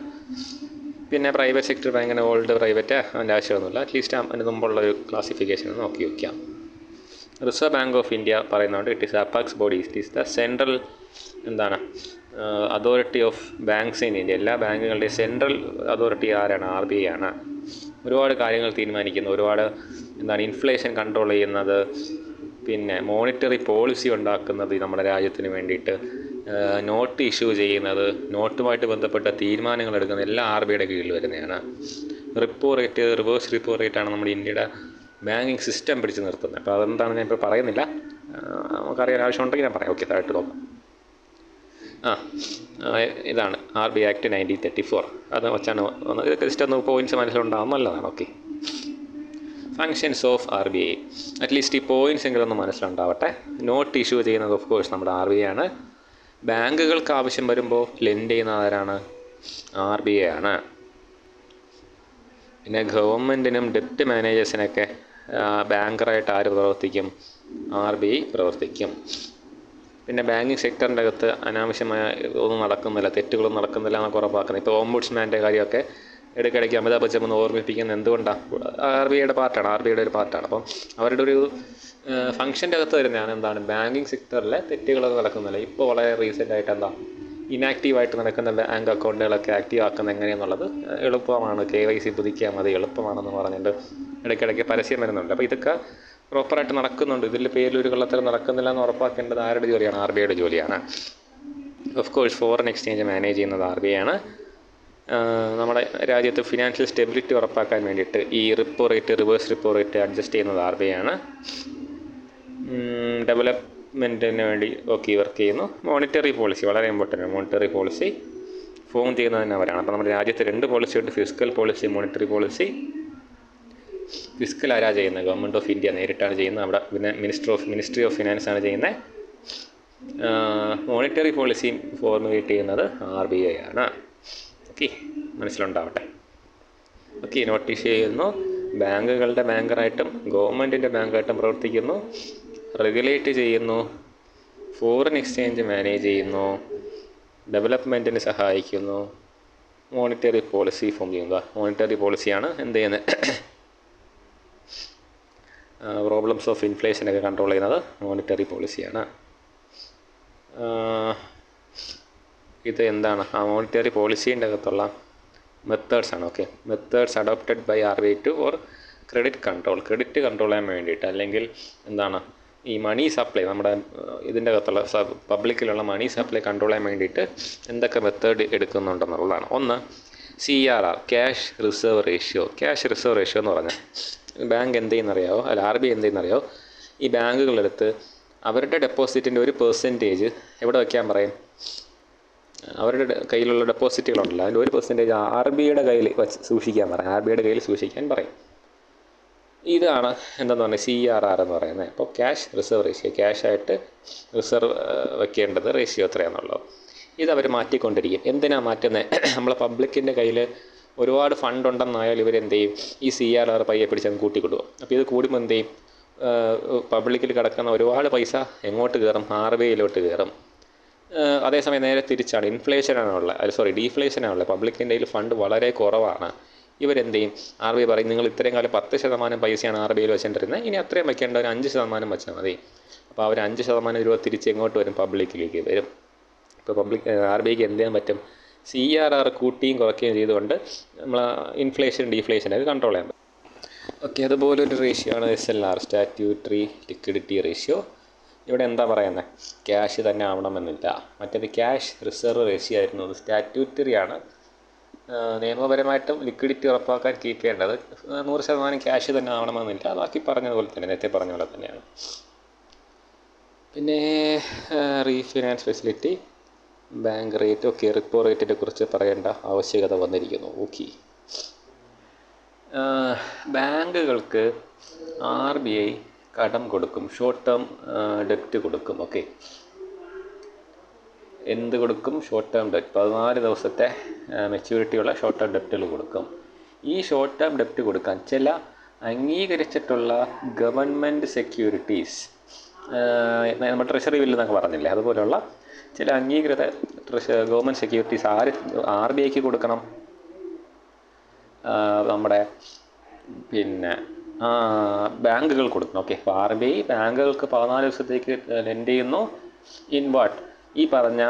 പിന്നെ പ്രൈവറ്റ് സെക്ടർ ബാങ്കിന് ഓൾഡ് പ്രൈവറ്റ് അതിൻ്റെ ആവശ്യമൊന്നുമില്ല. അറ്റ്ലീസ്റ്റ് അതിന് മുമ്പുള്ള ഒരു ക്ലാസിഫിക്കേഷൻ നോക്കി വയ്ക്കാം. റിസർവ് ബാങ്ക് ഓഫ് ഇന്ത്യ പറയുന്നതുകൊണ്ട് it is apex body, it is the central എന്താണ് authority of banks in India. എല്ലാ ബാങ്കുകളുടെയും സെൻട്രൽ അതോറിറ്റി ആരാണ്, RBI ആണ്. ഒരുപാട് കാര്യങ്ങൾ തീരുമാനിക്കുന്നു, ഒരുപാട് എന്താണ് ഇൻഫ്ലേഷൻ കൺട്രോൾ ചെയ്യുന്നത്, പിന്നെ മോണിറ്ററി പോളിസി ഉണ്ടാക്കുന്നത് നമ്മുടെ രാജ്യത്തിന് വേണ്ടിയിട്ട്, നോട്ട് ഇഷ്യൂ ചെയ്യുന്നത്, നോട്ടുമായിട്ട് ബന്ധപ്പെട്ട തീരുമാനങ്ങൾ എടുക്കുന്നത് എല്ലാം RBIയുടെ കീഴിൽ വരുന്നതാണ്. റിപ്പോ റേറ്റ്, റിവേഴ്സ് റിപ്പോ റേറ്റാണ് നമ്മുടെ ഇന്ത്യയുടെ ബാങ്കിങ് സിസ്റ്റം പിടിച്ച് നിർത്തുന്നത്. അപ്പോൾ അതെന്താണ് ഞാൻ ഇപ്പോൾ പറയുന്നില്ല, നമുക്കറിയാൻ ആവശ്യമുണ്ടെങ്കിൽ ഞാൻ പറയാം. ഓക്കെ, താഴോട്ട് നോക്കാം. ഇതാണ് RBI ആക്ട് 1934. അത് വെച്ചാണ് ഇതൊക്കെ ജസ്റ്റ് ഒന്ന് പോയിൻറ്റ്സ് മനസ്സിലുണ്ടാകും, നല്ലതാണ്. Okay, functions of RBI, at least ഈ പോയിൻറ്റ്സ് എങ്കിലും ഒന്ന് മനസ്സിലുണ്ടാവട്ടെ. നോട്ട് ഇഷ്യൂ ചെയ്യുന്നത് ഓഫ് കോഴ്സ് നമ്മുടെ RBI ആണ്. ബാങ്കുകൾക്ക് ആവശ്യം വരുമ്പോൾ ലെൻഡ് ചെയ്യുന്ന ആരാണ്, RBI ആണ്. പിന്നെ ഗവൺമെൻറ്റിനും ഡെപ്റ്റ് മാനേജേഴ്സിനൊക്കെ ബാങ്കറായിട്ട് ആര് പ്രവർത്തിക്കും, RBI പ്രവർത്തിക്കും. പിന്നെ ബാങ്കിങ് സെക്ടറിൻ്റെ അകത്ത് അനാവശ്യമായ ഒന്നും നടക്കുന്നില്ല, തെറ്റുകളൊന്നും നടക്കുന്നില്ല എന്നൊക്കെ ഉറപ്പാക്കുന്നത്. ഇപ്പോൾ ഓംബുഡ്സ്മാൻ്റെ കാര്യമൊക്കെ ഇടയ്ക്കിടയ്ക്ക് അമിതാഭ് ബച്ചൻ ഒന്ന് ഓർമ്മിപ്പിക്കുന്നത് എന്തുകൊണ്ടാണ്, RBIയുടെ പാർട്ടാണ്, RBIയുടെ ഒരു പാർട്ടാണ്. അപ്പം അവരുടെ ഒരു ഫംഗ്ഷൻ്റെ അകത്ത് വരുന്നതാണ് എന്താണ്, ബാങ്കിങ് സെക്ടറിലെ തെറ്റുകളൊന്നും നടക്കുന്നില്ല. ഇപ്പോൾ വളരെ റീസെൻ്റ് ആയിട്ട് എന്താ ഇനാക്റ്റീവായിട്ട് നടക്കുന്ന ബാങ്ക് അക്കൗണ്ടുകളൊക്കെ ആക്റ്റീവ് ആക്കുന്നത് എങ്ങനെയെന്നുള്ളത് എളുപ്പമാണ്, KYC പുതുക്കിയാൽ മതി, എളുപ്പമാണെന്ന് പറഞ്ഞിട്ട് ഇടയ്ക്കിടയ്ക്ക് പരസ്യം വരുന്നുണ്ട്. അപ്പോൾ ഇതൊക്കെ പ്രോപ്പറായിട്ട് നടക്കുന്നുണ്ട്. ഇതിൽ പേരിലൊരു കള്ളത്തരം നടക്കുന്നില്ല എന്ന് ഉറപ്പാക്കേണ്ടത് ആരുടെ ജോലിയാണ്, RBIയുടെ ജോലിയാണ്. Of course foreign exchange manage ചെയ്യുന്നത് RBI ആണ്. നമ്മുടെ രാജ്യത്ത് ഫിനാൻഷ്യൽ സ്റ്റെബിലിറ്റി ഉറപ്പാക്കാൻ വേണ്ടിയിട്ട് ഈ repo rate, reverse repo rate adjust ചെയ്യുന്നത് RBI ആണ്. ഡെവലപ്മെൻറ്റിന് വേണ്ടി വർക്ക് ചെയ്യുന്നു. മോണിറ്ററി പോളിസി വളരെ ഇമ്പോർട്ടൻ്റ്, മോണിറ്ററി പോളിസി ഫോം ചെയ്യുന്നതിന് അവരാണ്. അപ്പോൾ നമ്മുടെ രാജ്യത്ത് 2 പോളിസിയുണ്ട്, fiscal policy, monetary policy. Fiscal ആരാ ചെയ്യുന്നത്, ഗവൺമെൻറ് ഓഫ് ഇന്ത്യ നേരിട്ടാണ് ചെയ്യുന്നത്. അവിടെ പിന്നെ മിനിസ്ട്രി ഓഫ് ഫിനാൻസ് ആണ് ചെയ്യുന്നത്. മോണിറ്ററി പോളിസി ഫോർമുലേറ്റ് ചെയ്യുന്നത് RBI ആണ്. ഓക്കെ, മനസ്സിലുണ്ടാവട്ടെ. ഓക്കെ, നോട്ടീസ് ചെയ്യുന്നു. ബാങ്കുകളുടെ ബാങ്കറായിട്ടും ഗവൺമെൻറ്റിൻ്റെ ബാങ്കായിട്ടും പ്രവർത്തിക്കുന്നു, റെഗുലേറ്റ് ചെയ്യുന്നു, ഫോറിൻ എക്സ്ചേഞ്ച് മാനേജ് ചെയ്യുന്നു, ഡെവലപ്മെൻറ്റിന് സഹായിക്കുന്നു, മോണിറ്ററി പോളിസി ഫോം ചെയ്യുന്നത്. മോണിറ്ററി പോളിസിയാണ് എന്ത് ചെയ്യുന്നത്, പ്രോബ്ലംസ് ഓഫ് ഇൻഫ്ലേഷനൊക്കെ കൺട്രോൾ ചെയ്യുന്നത് മോണിറ്ററി പോളിസിയാണ്. ഇത് എന്താണ്, മോണിറ്ററി പോളിസീൻ്റെ അകത്തുള്ള മെത്തേഡ്സാണ്. Okay, methods adopted by RBI to for credit control, credit control ചെയ്യാൻ വേണ്ടിയിട്ട്, അല്ലെങ്കിൽ എന്താണ് ഈ മണി സപ്ലൈ, നമ്മുടെ ഇതിൻ്റെ അകത്തുള്ള പബ്ലിക്കിലുള്ള മണി സപ്ലൈ കൺട്രോൾ ചെയ്യാൻ വേണ്ടിയിട്ട് എന്തൊക്കെ മെത്തേഡ് എടുക്കുന്നുണ്ടെന്നുള്ളതാണ്. ഒന്ന്, CRR, cash reserve ratio. Cash reserve ratio എന്ന് പറഞ്ഞാൽ ബാങ്ക് എന്ത് ചെയ്യുന്നറിയാവോ, അല്ല RBI എന്ത് ചെയ്യുന്നറിയാവോ, ഈ ബാങ്കുകളെടുത്ത് അവരുടെ ഡെപ്പോസിറ്റിൻ്റെ ഒരു പെർസെൻറ്റേജ് എവിടെ വയ്ക്കാൻ പറയും? അവരുടെ കയ്യിലുള്ള ഡെപ്പോസിറ്റുകളുണ്ടല്ലോ, അതിൻ്റെ 1% RBIയുടെ കയ്യിൽ സൂക്ഷിക്കാൻ പറയും. RBIയുടെ കയ്യിൽ സൂക്ഷിക്കാൻ പറയും. ഇതാണ് എന്താണെന്ന് പറഞ്ഞാൽ CRR എന്ന് പറയുന്നത്. അപ്പോൾ ക്യാഷ് റിസർവ് റേഷ്യോ, ക്യാഷായിട്ട് റിസർവ് വെക്കേണ്ടത് റേഷ്യോ എത്രയാണെന്നുള്ളത് ഇതവർ മാറ്റിക്കൊണ്ടിരിക്കും. എന്തിനാണ് മാറ്റുന്നത്? നമ്മളെ പബ്ലിക്കിൻ്റെ കയ്യിൽ ഒരുപാട് ഫണ്ട് ഉണ്ടെന്നായാൽ ഇവരെന്ത് ചെയ്യും, ഈ CRR പയ്യെ പിടിച്ചങ്ങ് കൂട്ടിക്കൊണ്ടുപോകും. അപ്പോൾ ഇത് കൂടുമ്പോൾ എന്ത് ചെയ്യും, പബ്ലിക്കിൽ കിടക്കുന്ന ഒരുപാട് പൈസ എങ്ങോട്ട് കയറും? RBIയിലോട്ട് കയറും. അതേസമയം നേരെ തിരിച്ചാണ്, ഡീഫ്ലേഷനാണുള്ളത്. പബ്ലിക്കിൻ്റെ കയ്യിൽ ഫണ്ട് വളരെ കുറവാണ്. ഇവരെന്ത് ചെയ്യും, RBI പറയും നിങ്ങൾ ഇത്രയും കാലം 10% പൈസയാണ് RBIയിൽ വെച്ചിട്ടിരുന്നത്, ഇനി അത്രയും വയ്ക്കേണ്ട ഒരു 5% വെച്ചാൽ മതി. അപ്പോൾ അവർ 5% രൂപ തിരിച്ച് എങ്ങോട്ട് വരും? പബ്ലിക്കിലേക്ക് വരും. ഇപ്പോൾ RBIക്ക് എന്ത് ചെയ്യാൻ പറ്റും? CRR കൂട്ടിയും കുറയ്ക്കുകയും ചെയ്തുകൊണ്ട് നമ്മൾ ഇൻഫ്ലേഷൻ ഡീഫ്ലേഷനൊക്കെ കൺട്രോൾ ചെയ്യാൻ പറ്റും. ഓക്കെ, അതുപോലൊരു റേഷ്യോ ആണ് SLR, സ്റ്റാറ്റ്യൂട്ടറി ലിക്വിഡിറ്റി റേഷ്യോ. ഇവിടെ എന്താ പറയുന്നത്? ക്യാഷ് തന്നെ ആവണമെന്നില്ല. മറ്റേത് ക്യാഷ് റിസർവ് റേഷ്യോ ആയിരുന്നു, അത് സ്റ്റാറ്റ്യൂട്ടറി ആണ്. നിയമപരമായിട്ടും ലിക്വിഡിറ്റി ഉറപ്പാക്കാൻ കീപ്പ് ചെയ്യേണ്ടത് 100% ക്യാഷ് തന്നെ ആവണമെന്നില്ല. ബാക്കി പറഞ്ഞതുപോലെ തന്നെ, നേരത്തെ പറഞ്ഞ പോലെ തന്നെയാണ്. പിന്നെ refinance facility, bank rate. Okay, repo റേറ്റിനെ കുറിച്ച് പറയേണ്ട ആവശ്യകത വന്നിരിക്കുന്നു. ഓക്കെ, ബാങ്കുകൾക്ക് RBI കടം കൊടുക്കും, ഷോർട്ട് ടേം ഡെപ്റ്റ് കൊടുക്കും. ഓക്കെ, എന്ത് കൊടുക്കും? Short term ഡെപ്റ്റ്. 14 ദിവസത്തെ മെച്യൂരിറ്റിയുള്ള ഷോർട്ട് ടേം ഡെപ്റ്റുകൾ കൊടുക്കും. ഈ ഷോർട്ട് ടേം ഡെപ്റ്റ് കൊടുക്കാൻ ചില അംഗീകരിച്ചിട്ടുള്ള ഗവൺമെൻറ് സെക്യൂരിറ്റീസ്, നമ്മൾ ട്രഷറി ബില്ല് എന്നൊക്കെ പറഞ്ഞില്ലേ, അതുപോലെയുള്ള ചില അംഗീകൃത ഗവൺമെൻറ് സെക്യൂരിറ്റീസ് RBIക്ക് കൊടുക്കണം. നമ്മുടെ ബാങ്കുകൾ കൊടുക്കണം. ഓക്കെ, അപ്പോൾ RBI ബാങ്കുകൾക്ക് 14 ദിവസത്തേക്ക് ലെൻഡ് ചെയ്യുന്നു. In what? ഈ പറഞ്ഞ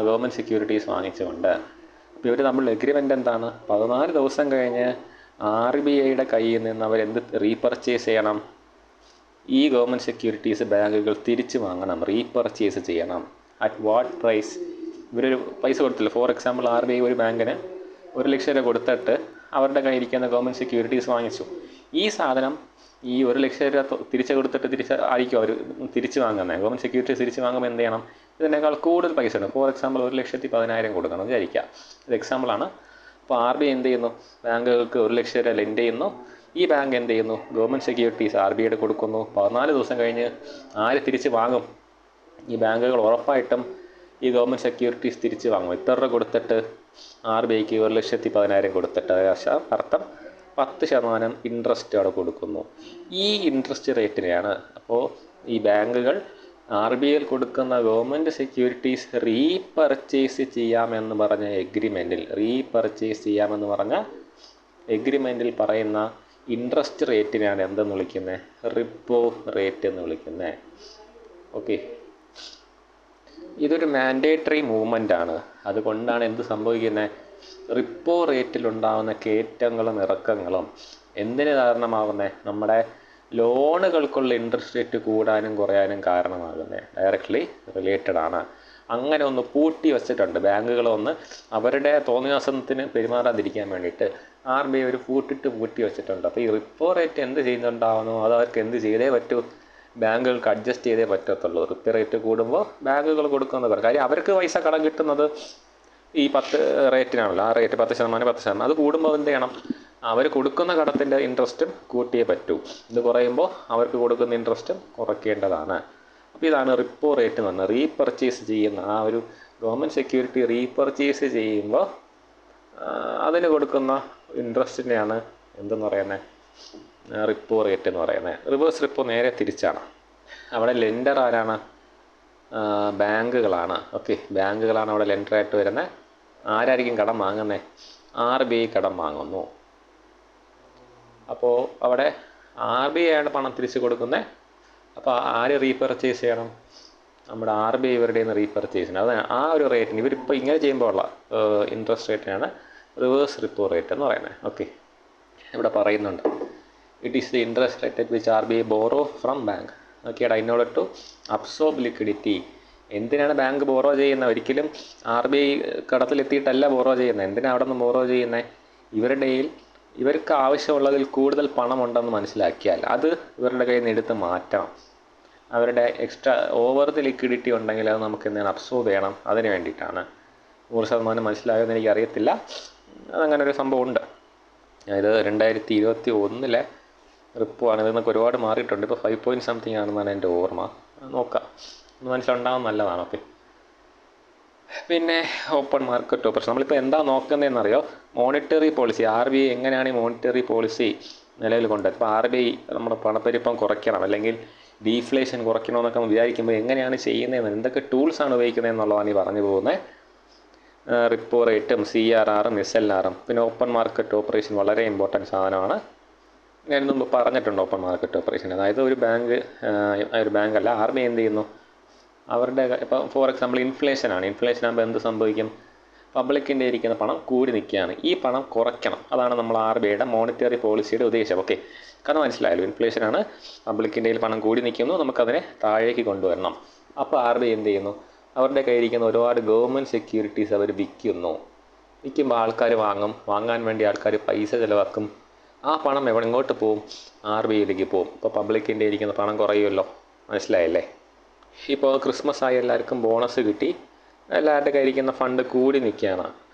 ഗവൺമെൻറ് സെക്യൂരിറ്റീസ് വാങ്ങിച്ചുകൊണ്ട്. അപ്പോൾ ഇവർ തമ്മിലുള്ള എഗ്രിമെൻ്റ് എന്താണ്? 14 ദിവസം കഴിഞ്ഞ് RBIയുടെ കയ്യിൽ നിന്ന് അവരെന്ത് റീപർച്ചേസ് ചെയ്യണം? ഈ ഗവൺമെൻറ് സെക്യൂരിറ്റീസ് ബാങ്കുകൾ തിരിച്ച് വാങ്ങണം, റീപർച്ചേസ് ചെയ്യണം. At what price? ഇവരൊരു പൈസ കൊടുത്തില്ല. ഫോർ എക്സാമ്പിൾ, RBI ഒരു ബാങ്കിന് 1 ലക്ഷം രൂപ കൊടുത്തിട്ട് അവരുടെ കയ്യിരിക്കുന്ന ഗവൺമെൻറ് സെക്യൂരിറ്റീസ് വാങ്ങിച്ചു. ഈ സാധനം ഈ 1 ലക്ഷം രൂപ തിരിച്ച് കൊടുത്തിട്ട് ആയിരിക്കും അവർ തിരിച്ച് വാങ്ങുന്നത്. ഗവൺമെൻറ് സെക്യൂരിറ്റീസ് തിരിച്ച് വാങ്ങുമ്പോൾ എന്ത് ചെയ്യണം? ഇതിനേക്കാൾ കൂടുതൽ പൈസ ഉണ്ട്. ഫോർ എക്സാമ്പിൾ 1,10,000 കൊടുക്കണം എന്ന് വിചാരിക്കുക. ഇത് എക്സാമ്പിളാണ്. അപ്പോൾ RBI എന്ത് ചെയ്യുന്നു? ബാങ്കുകൾക്ക് 1 ലക്ഷം രൂപ ലെൻഡ് ചെയ്യുന്നു. ഈ ബാങ്ക് എന്ത് ചെയ്യുന്നു? ഗവൺമെൻറ് സെക്യൂരിറ്റീസ് RBIയുടെ കൊടുക്കുന്നു. 14 ദിവസം കഴിഞ്ഞ് ആര് തിരിച്ച് വാങ്ങും? ഈ ബാങ്കുകൾ ഉറപ്പായിട്ടും ഈ ഗവൺമെൻറ് സെക്യൂരിറ്റീസ് തിരിച്ച് വാങ്ങും. എത്ര രൂപ കൊടുത്തിട്ട്? RBIക്ക് 1,10,000 കൊടുത്തിട്ട്. അർത്ഥം 10% ഇൻട്രസ്റ്റ് അവിടെ കൊടുക്കുന്നു. ഈ ഇൻട്രസ്റ്റ് റേറ്റിനെയാണ് അപ്പോൾ ഈ ബാങ്കുകൾ RBIയിൽ കൊടുക്കുന്ന ഗവൺമെൻറ് സെക്യൂരിറ്റീസ് റീപർച്ചേസ് ചെയ്യാമെന്ന് പറഞ്ഞ എഗ്രിമെൻറ്റിൽ പറയുന്ന ഇൻട്രസ്റ്റ് റേറ്റിനെയാണ് എന്തെന്ന് വിളിക്കുന്നത്? റിപ്പോ റേറ്റ് എന്ന് വിളിക്കുന്നത്. ഓക്കെ, ഇതൊരു മാൻഡേറ്ററി മൂവ്മെൻ്റ് ആണ്. അതുകൊണ്ടാണ് എന്ത് സംഭവിക്കുന്നത്? റിപ്പോ റേറ്റിലുണ്ടാകുന്ന കയറ്റങ്ങളും ഇറക്കങ്ങളും എന്തിന് കാരണമാകുന്നത്? നമ്മുടെ ലോണുകൾക്കുള്ള ഇൻട്രസ്റ്റ് റേറ്റ് കൂടാനും കുറയാനും കാരണമാകുന്നത് ഡയറക്റ്റ്ലി റിലേറ്റഡ് ആണ്. അങ്ങനെ ഒന്ന് പൂട്ടി വച്ചിട്ടുണ്ട്. ബാങ്കുകളൊന്ന് അവരുടെ തോന്നിവാസത്തിന് പെരുമാറാതിരിക്കാൻ വേണ്ടിയിട്ട് RBI ഒരു പൂട്ടി വെച്ചിട്ടുണ്ട്. അപ്പോൾ ഈ റിപ്പോ റേറ്റ് എന്ത് ചെയ്യുന്നുണ്ടാവുന്നു, അത് അവർക്ക് എന്ത് ചെയ്തേ പറ്റൂ? ബാങ്കുകൾക്ക് അഡ്ജസ്റ്റ് ചെയ്തേ പറ്റത്തുള്ളൂ. റിപ്പോ റേറ്റ് കൂടുമ്പോൾ ബാങ്കുകൾ കൊടുക്കുന്നത് കാര്യം അവർക്ക് പൈസ കടം കിട്ടുന്നത് ഈ 10 റേറ്റിനാണല്ലോ. ആ റേറ്റ് 10%. അത് കൂടുമ്പോൾ എന്ത് ചെയ്യണം? അവർ കൊടുക്കുന്ന കടത്തിൻ്റെ ഇൻട്രസ്റ്റും കൂട്ടിയേ പറ്റൂ. ഇത് കുറയുമ്പോൾ അവർക്ക് കൊടുക്കുന്ന ഇൻട്രസ്റ്റും കുറയ്ക്കേണ്ടതാണ്. അപ്പോൾ ഇതാണ് റിപ്പോ റേറ്റ് എന്ന് പറഞ്ഞാൽ. റീപർച്ചേസ് ചെയ്യുന്ന ആ ഒരു ഗവൺമെൻറ് സെക്യൂരിറ്റി റീപർച്ചേസ് ചെയ്യുമ്പോൾ അതിന് കൊടുക്കുന്ന ഇൻട്രസ്റ്റിനെയാണ് എന്തെന്ന് പറയുന്നത്? റിപ്പോ റേറ്റ് എന്ന് പറയുന്നത്. റിവേഴ്സ് റിപ്പോ നേരെ തിരിച്ചാണ്. അവിടെ ലെൻഡർ ആരാണ്? ബാങ്കുകളാണ്. ഓക്കെ, ബാങ്കുകളാണ് അവിടെ ലെൻഡറായിട്ട് വരുന്നത്. ആരായിരിക്കും കടം വാങ്ങുന്നത്? RBI കടം വാങ്ങുന്നു. അപ്പോൾ അവിടെ RBI ആണ് പണം തിരിച്ച് കൊടുക്കുന്നത്. അപ്പോൾ ആര് റീപർച്ചേസ് ചെയ്യണം? നമ്മുടെ RBI ഇവരുടെ നിന്ന് റീപർച്ചേസ് ചെയ്യണം. അത് ആ ഒരു റേറ്റിന് ഇവരിപ്പോൾ ഇങ്ങനെ ചെയ്യുമ്പോൾ ഉള്ള ഇൻട്രസ്റ്റ് റേറ്റിനാണ് റിവേഴ്സ് റിപ്പോ റേറ്റ് എന്ന് പറയുന്നത്. ഓക്കെ, ഇവിടെ പറയുന്നുണ്ട് it is the interest rate at which RBI borrow from bank. Okay, in order to absorb liquidity എന്തിനാണ് ബാങ്ക് ബോറോ ചെയ്യുന്നത്? ഒരിക്കലും RBI കടത്തിലെത്തിയിട്ടല്ല ബോറോ ചെയ്യുന്നത്. എന്തിനാണ് അവിടെ നിന്ന് ബോറോ ചെയ്യുന്നത്? ഇവർക്ക് ആവശ്യമുള്ളതിൽ കൂടുതൽ പണമുണ്ടെന്ന് മനസ്സിലാക്കിയാൽ അത് ഇവരുടെ കയ്യിൽ നിന്ന് എടുത്ത് മാറ്റണം. അവരുടെ എക്സ്ട്രാ ഓവർ ദി ലിക്വിഡിറ്റി ഉണ്ടെങ്കിൽ അത് നമുക്ക് എന്താണ് അബ്സോർബ് ചെയ്യണം. അതിന് വേണ്ടിയിട്ടാണ്. 100% മനസ്സിലായോന്ന് എനിക്കറിയത്തില്ല. അതങ്ങനെ ഒരു സംഭവം ഉണ്ട്. ഇത് 2021 റിപ്പോ ആണ്. ഇതൊക്കെ ഒരുപാട് മാറിയിട്ടുണ്ട്. ഇപ്പോൾ 5 പോയിൻറ്റ് സംതിങ് ആണെന്നാണ് എൻ്റെ ഓർമ്മ. നോക്കാം, ഒന്ന് മനസ്സിലുണ്ടാകാൻ നല്ലതാണ്. ഓക്കെ. പിന്നെ ഓപ്പൺ മാർക്കറ്റ് ഓപ്പറേഷൻ നമ്മളിപ്പോൾ എന്താ നോക്കുന്നതെന്നറിയോ? Monetary policy. RBI എങ്ങനെയാണ് ഈ മോണിറ്ററി പോളിസി നിലവിൽ കൊണ്ടുവരുന്നത്? ഇപ്പോൾ RBI നമ്മുടെ പണപ്പെരുപ്പം കുറയ്ക്കണം അല്ലെങ്കിൽ ഡീഫ്ലേഷൻ കുറയ്ക്കണമെന്നൊക്കെ വിചാരിക്കുമ്പോൾ എങ്ങനെയാണ് ചെയ്യുന്നതെന്ന്, എന്തൊക്കെ ടൂൾസാണ് ഉപയോഗിക്കുന്നത് എന്നുള്ളതാണ് ഈ പറഞ്ഞു പോകുന്നത്. റിപ്പോ റേറ്റും CRRഉം SLRഉം പിന്നെ ഓപ്പൺ മാർക്കറ്റ് ഓപ്പറേഷൻ വളരെ ഇമ്പോർട്ടൻറ്റ് സാധനമാണ്. ഞാൻ മുമ്പ് പറഞ്ഞിട്ടുണ്ട് ഓപ്പൺ മാർക്കറ്റ് ഓപ്പറേഷൻ. അതായത് ഒരു ബാങ്കല്ല RBI എന്ത് ചെയ്യുന്നു, അവരുടെ ഇപ്പോൾ ഫോർ എക്സാമ്പിൾ ഇൻഫ്ലേഷൻ ആകുമ്പോൾ എന്ത് സംഭവിക്കും? പബ്ലിക്കിൻ്റെ ഇരിക്കുന്ന പണം കൂടി നിൽക്കുകയാണ്. ഈ പണം കുറയ്ക്കണം. അതാണ് നമ്മൾ RBIയുടെ മോണിറ്ററി പോളിസിയുടെ ഉദ്ദേശം. ഓക്കെ, കാരണം മനസ്സിലായല്ലോ. ഇൻഫ്ലേഷനാണ്, പബ്ലിക്കിൻ്റെ പണം കൂടി നിൽക്കുന്നു, നമുക്കതിനെ താഴേക്ക് കൊണ്ടുവരണം. അപ്പോൾ RBI എന്ത് ചെയ്യുന്നു? അവരുടെ കയ്യിരിക്കുന്ന ഒരുപാട് ഗവൺമെൻറ് സെക്യൂരിറ്റീസ് അവർ വിൽക്കുമ്പോൾ ആൾക്കാർ വാങ്ങാൻ വേണ്ടി ആൾക്കാർ പൈസ ചിലവാക്കും. ആ പണം എങ്ങോട്ട് പോവും? RBIയിലേക്ക് പോവും. ഇപ്പോൾ പബ്ലിക്കിൻ്റെ ഇരിക്കുന്ന പണം കുറയുമല്ലോ. മനസ്സിലായല്ലേ? ഇപ്പോൾ ക്രിസ്മസ് ആയി, എല്ലാവർക്കും ബോണസ് കിട്ടി, എല്ലാവരുടെ കയ്യിരിക്കുന്ന ഫണ്ട് കൂടി നിൽക്കുകയാണ്.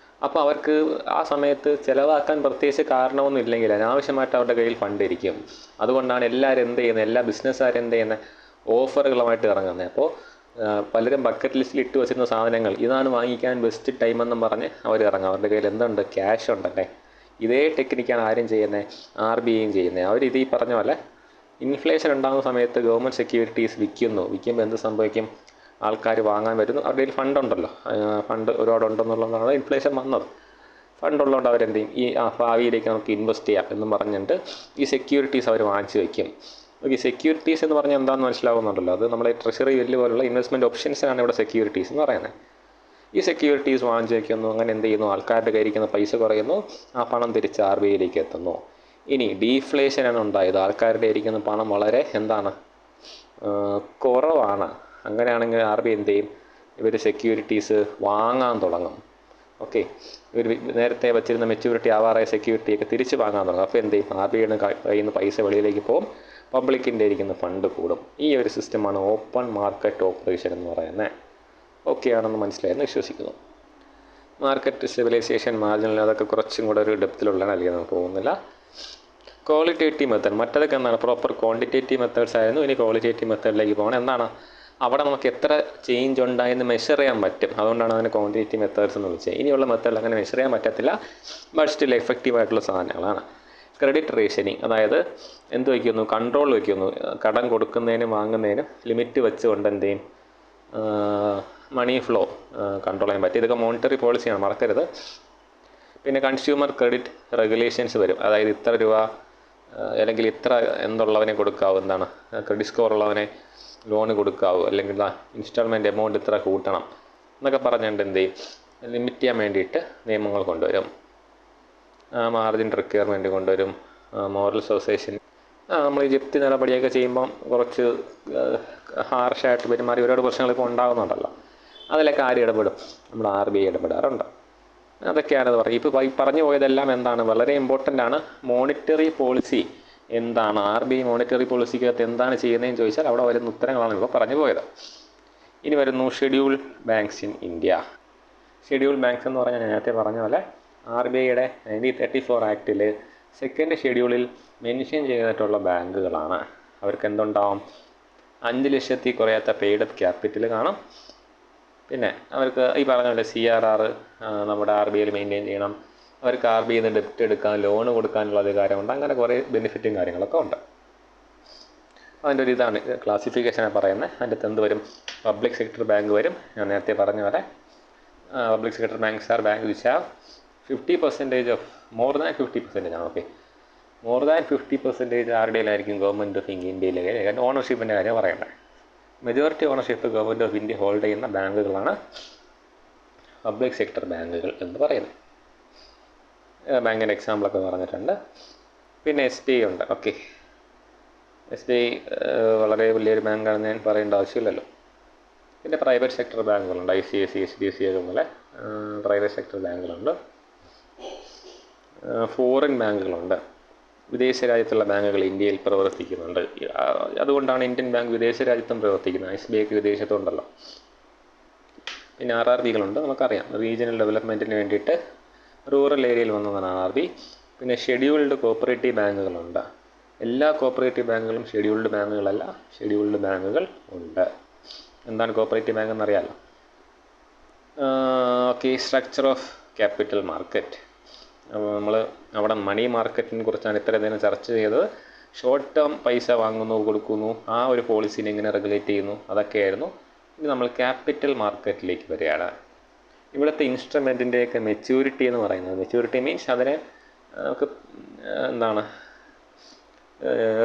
അപ്പോൾ അവർക്ക് ആ സമയത്ത് ചിലവാക്കാൻ പ്രത്യേകിച്ച് കാരണമൊന്നും ഇല്ലെങ്കിൽ അനാവശ്യമായിട്ട് അവരുടെ കയ്യിൽ ഫണ്ട് ഇരിക്കും. അതുകൊണ്ടാണ് എല്ലാവരും എന്ത് ചെയ്യുന്നത്, എല്ലാ ബിസിനസ്സുകാരും എന്ത് ചെയ്യുന്നത്, ഓഫറുകളുമായിട്ട് ഇറങ്ങുന്നത്. അപ്പോൾ പലരും ബക്കറ്റ് ലിസ്റ്റിൽ ഇട്ട് വെച്ചിരുന്ന സാധനങ്ങൾ ഇതാണ് വാങ്ങിക്കാൻ ബെസ്റ്റ് ടൈമെന്നും പറഞ്ഞ് അവർ ഇറങ്ങും. അവരുടെ കയ്യിൽ എന്തുണ്ട്? ക്യാഷ് ഉണ്ടല്ലേ. ഇതേ ടെക്നിക്കാണ് ആരും ചെയ്യുന്നത്, RBIയും ചെയ്യുന്നത്. അവരിത് ഈ പറഞ്ഞ പോലെ ഇൻഫ്ലേഷൻ ഉണ്ടാകുന്ന സമയത്ത് ഗവൺമെൻറ് സെക്യൂരിറ്റീസ് വിൽക്കുമ്പോൾ എന്ത് സംഭവിക്കും? ആൾക്കാർ വാങ്ങാൻ വരുന്നു. അവരുടെ കയ്യിൽ ഫണ്ട് ഉണ്ടല്ലോ, ഫണ്ട് ഒരുപാടുണ്ടെന്നുള്ളതാണ് ഇൻഫ്ലേഷൻ വന്നത്. ഫണ്ടുള്ളതുകൊണ്ട് അവരെന്ത് ചെയ്യും? ഈ ഭാവിയിലേക്ക് നമുക്ക് ഇൻവെസ്റ്റ് ചെയ്യാം എന്നും പറഞ്ഞിട്ട് ഈ സെക്യൂരിറ്റീസ് അവർ വാങ്ങിച്ച് വയ്ക്കും. ഈ സെക്യൂരിറ്റീസ് എന്ന് പറഞ്ഞാൽ എന്താണെന്ന് മനസ്സിലാവുന്നുണ്ടല്ലോ. അത് നമ്മളെ ട്രഷറി വെല്ല് പോലുള്ള ഇൻവെസ്റ്റ്മെൻറ്റ് ഓപ്ഷൻസിനാണ് ഇവിടെ സെക്യൂരിറ്റീസ് എന്ന് പറയുന്നത്. ഈ സെക്യൂരിറ്റീസ് വാങ്ങിച്ച് വയ്ക്കുന്നു. അങ്ങനെ എന്ത് ചെയ്യുന്നു? ആൾക്കാരുടെ കയ്യിരിക്കുന്ന പൈസ കുറയുന്നു, ആ പണം തിരിച്ച് RBIയിലേക്ക് എത്തുന്നു. ഇനി ഡീഫ്ലേഷനാണ് ഉണ്ടായത്. ആൾക്കാരുടെ ഇരിക്കുന്ന പണം വളരെ കുറവാണ്. അങ്ങനെയാണെങ്കിൽ RBI എന്ത് ചെയ്യും? ഇവർ സെക്യൂരിറ്റീസ് വാങ്ങാൻ തുടങ്ങും. ഓക്കെ, ഇവർ നേരത്തെ വച്ചിരുന്ന മെച്യൂരിറ്റി ആവാറായ സെക്യൂരിറ്റിയൊക്കെ തിരിച്ച് വാങ്ങാൻ തുടങ്ങും. അപ്പോൾ എന്ത് ചെയ്യും? RBIയുടെ കയ്യിൽ നിന്ന് പൈസ വെളിയിലേക്ക് പോകും, പബ്ലിക്കിൻ്റെ ഇരിക്കുന്ന ഫണ്ട് കൂടും. ഈ ഒരു സിസ്റ്റമാണ് ഓപ്പൺ മാർക്കറ്റ് ഓപ്പറേഷൻ എന്ന് പറയുന്നത്. ഓക്കെ ആണെന്ന് മനസ്സിലായെന്ന് വിശ്വസിക്കുന്നു. മാർക്കറ്റ് സ്റ്റെബിലൈസേഷൻ, മാർജിനൽ, അതൊക്കെ കുറച്ചും കൂടെ ഒരു ഡെപ്തിലുള്ളതാണ്, അല്ലെങ്കിൽ നമുക്ക് പോകുന്നില്ല. ക്വാളിറ്റേറ്റീവ് മെത്തേഡ്, മറ്റതൊക്കെ എന്താണ്? പ്രോപ്പർ ക്വാണ്ടിറ്റേറ്റീവ് മെത്തേഡ്സ് ആയിരുന്നു. ഇനി ക്വാളിറ്റേറ്റീവ് മെത്തേഡിലേക്ക് പോകണം. എന്താണ്? അവിടെ നമുക്ക് എത്ര ചേഞ്ച് ഉണ്ടായെന്ന് മെഷർ ചെയ്യാൻ പറ്റും. അതുകൊണ്ടാണ് അതിന് ക്വാണ്ടിറ്റേറ്റീവ് മെത്തേഡ്സ് എന്ന് വിളിച്ചത്. ഇനിയുള്ള മെത്തേഡിൽ അങ്ങനെ മെഷർ ചെയ്യാൻ പറ്റത്തില്ല, ബട്ട് സ്റ്റിൽ എഫക്റ്റീവായിട്ടുള്ള സാധനങ്ങളാണ്. ക്രെഡിറ്റ് റേഷനിങ്, അതായത് എന്ത് വയ്ക്കുന്നു? കൺട്രോൾ വയ്ക്കുന്നു. കടം കൊടുക്കുന്നതിനും വാങ്ങുന്നതിനും ലിമിറ്റ് വെച്ചുകൊണ്ട് എന്ത് ചെയ്യും? മണി ഫ്ലോ കൺട്രോൾ ചെയ്യാൻ പറ്റും. ഇതൊക്കെ മോണിറ്ററി പോളിസിയാണ്, മറക്കരുത്. പിന്നെ കൺസ്യൂമർ ക്രെഡിറ്റ് റെഗുലേഷൻസ് വരും. അതായത് ഇത്ര രൂപ അല്ലെങ്കിൽ ഇത്ര എന്തുള്ളവനെ കൊടുക്കാവൂ, എന്താണ് ക്രെഡിറ്റ് സ്കോർ ഉള്ളവനെ ലോണ് കൊടുക്കാവൂ, അല്ലെങ്കിൽ ഇൻസ്റ്റാൾമെൻറ്റ് എമൗണ്ട് ഇത്ര കൂട്ടണം എന്നൊക്കെ പറഞ്ഞുകൊണ്ട് എന്ത് ചെയ്യും? ലിമിറ്റ് ചെയ്യാൻ വേണ്ടിയിട്ട് നിയമങ്ങൾ കൊണ്ടുവരും. മാർജിൻ റിക്വയർമെൻറ്റ് കൊണ്ടുവരും. മോറൽ സൊസൈഷൻ, നമ്മൾ ഈ ജപ്തി നടപടിയൊക്കെ ചെയ്യുമ്പം കുറച്ച് ഹാർഷായിട്ട് പെരുമാറി ഒരുപാട് പ്രശ്നങ്ങളിപ്പോൾ ഉണ്ടാകുന്നുണ്ടല്ലോ. അതിലൊക്കെ ആര് ഇടപെടും? നമ്മുടെ RBI ഇടപെടാറുണ്ട്. അതൊക്കെയാണെന്ന് പറയും. ഇപ്പോൾ ഈ പറഞ്ഞു പോയതെല്ലാം എന്താണ്? വളരെ ഇമ്പോർട്ടൻ്റ് ആണ്. മോണിറ്ററി പോളിസി എന്താണ്, RBI മോണിറ്ററി പോളിസിക്കകത്ത് എന്താണ് ചെയ്യുന്നതെന്ന് ചോദിച്ചാൽ അവിടെ വരുന്ന ഉത്തരങ്ങളാണ് ഇപ്പോൾ പറഞ്ഞു പോയത്. ഇനി വരുന്നു schedule banks in India. Schedule banks എന്ന് പറഞ്ഞാൽ ഞാൻ നേരത്തെ പറഞ്ഞ പോലെ RBIയുടെ 1934 ആക്ടിൽ സെക്കൻഡ് ഷെഡ്യൂളിൽ മെൻഷൻ ചെയ്തിട്ടുള്ള ബാങ്കുകളാണ്. അവർക്ക് എന്തുണ്ടാവും? 5 ലക്ഷത്തിൽ കുറയാത്ത പെയ്ഡ് അപ്പ് ക്യാപിറ്റൽ കാണും. പിന്നെ അവർക്ക് ഈ പറഞ്ഞ പോലെ CRR നമ്മുടെ RBIയിൽ മെയിൻറ്റെയിൻ ചെയ്യണം. അവർക്ക് RBIയിൽ നിന്ന് ഡെപ്റ്റ് എടുക്കാൻ, ലോണ് കൊടുക്കാനുള്ള അധികാരമുണ്ട്. അങ്ങനെ കുറേ ബെനിഫിറ്റും കാര്യങ്ങളൊക്കെ ഉണ്ട്. അതിൻ്റെ ഒരു ഇതാണ് ക്ലാസിഫിക്കേഷനാണ് പറയുന്നത്. അതിൻ്റെ എന്ത് വരും? പബ്ലിക് സെക്ടർ ബാങ്ക് വരും. ഞാൻ നേരത്തെ പറഞ്ഞ പോലെ public sector banks are bank which have 50% of more than 50% ആണ്. ഓക്കെ, മോർ ദാൻ 50% ആരുടെയിലായിരിക്കും? ഗവൺമെൻറ് ഓഫ് ഇന്ത്യയിലെ. ഓണർഷിപ്പിൻ്റെ കാര്യം പറയണ്ടേ. Majority ownership government of India hold ചെയ്യുന്ന ബാങ്കുകളാണ് പബ്ലിക് സെക്ടർ ബാങ്കുകൾ എന്ന് പറയുന്നത്. ബാങ്കിൻ്റെ എക്സാമ്പിളൊക്കെ പറഞ്ഞിട്ടുണ്ട്. പിന്നെ SBI ഉണ്ട്. ഓക്കെ, SBI വളരെ വലിയൊരു ബാങ്കാണെന്ന് ഞാൻ പറയേണ്ട ആവശ്യമില്ലല്ലോ. പിന്നെ പ്രൈവറ്റ് സെക്ടർ ബാങ്കുകളുണ്ട്, ICICI, HDFC ഒക്കെ പോലെ പ്രൈവറ്റ് സെക്ടർ ബാങ്കുകളുണ്ട്. ഫോറിൻ ബാങ്കുകളുണ്ട്, വിദേശ രാജ്യത്തുള്ള ബാങ്കുകൾ ഇന്ത്യയിൽ പ്രവർത്തിക്കുന്നുണ്ട്. അതുകൊണ്ടാണ് ഇന്ത്യൻ ബാങ്ക് വിദേശ രാജ്യത്തും പ്രവർത്തിക്കുന്നത്. SBI വിദേശത്തുണ്ടല്ലോ. പിന്നെ RRBകളുണ്ട്, നമുക്കറിയാം, റീജിയണൽ ഡെവലപ്മെൻറ്റിന് വേണ്ടിയിട്ട് റൂറൽ ഏരിയയിൽ വന്നതാണ് RRB. പിന്നെ ഷെഡ്യൂൾഡ് കോപ്പറേറ്റീവ് ബാങ്കുകളുണ്ട്. എല്ലാ കോപ്പറേറ്റീവ് ബാങ്കുകളും ഷെഡ്യൂൾഡ് ബാങ്കുകളല്ല, ഷെഡ്യൂൾഡ് ബാങ്കുകൾ ഉണ്ട്. എന്താണ് കോപ്പറേറ്റീവ് ബാങ്ക് എന്നറിയാമല്ലോ. Okay, structure of capital market. അപ്പോൾ നമ്മൾ അവിടെ മണി മാർക്കറ്റിനെ കുറിച്ചാണ് ഇത്ര നേരം ചർച്ച ചെയ്തത്. ഷോർട്ട് ടേം പൈസ വാങ്ങുന്നു, കൊടുക്കുന്നു, ആ ഒരു പോളിസിനെ എങ്ങനെ റെഗുലേറ്റ് ചെയ്യുന്നു, അതൊക്കെയായിരുന്നു. ഇനി നമ്മൾ ക്യാപിറ്റൽ മാർക്കറ്റിലേക്ക് വരികയാണ്. ഇവിടുത്തെ ഇൻസ്ട്രുമെൻറ്റിൻ്റെയൊക്കെ മെച്യൂരിറ്റി എന്ന് പറയുന്നത്, മെച്യൂരിറ്റി മീൻസ് അതിനെ നമുക്ക്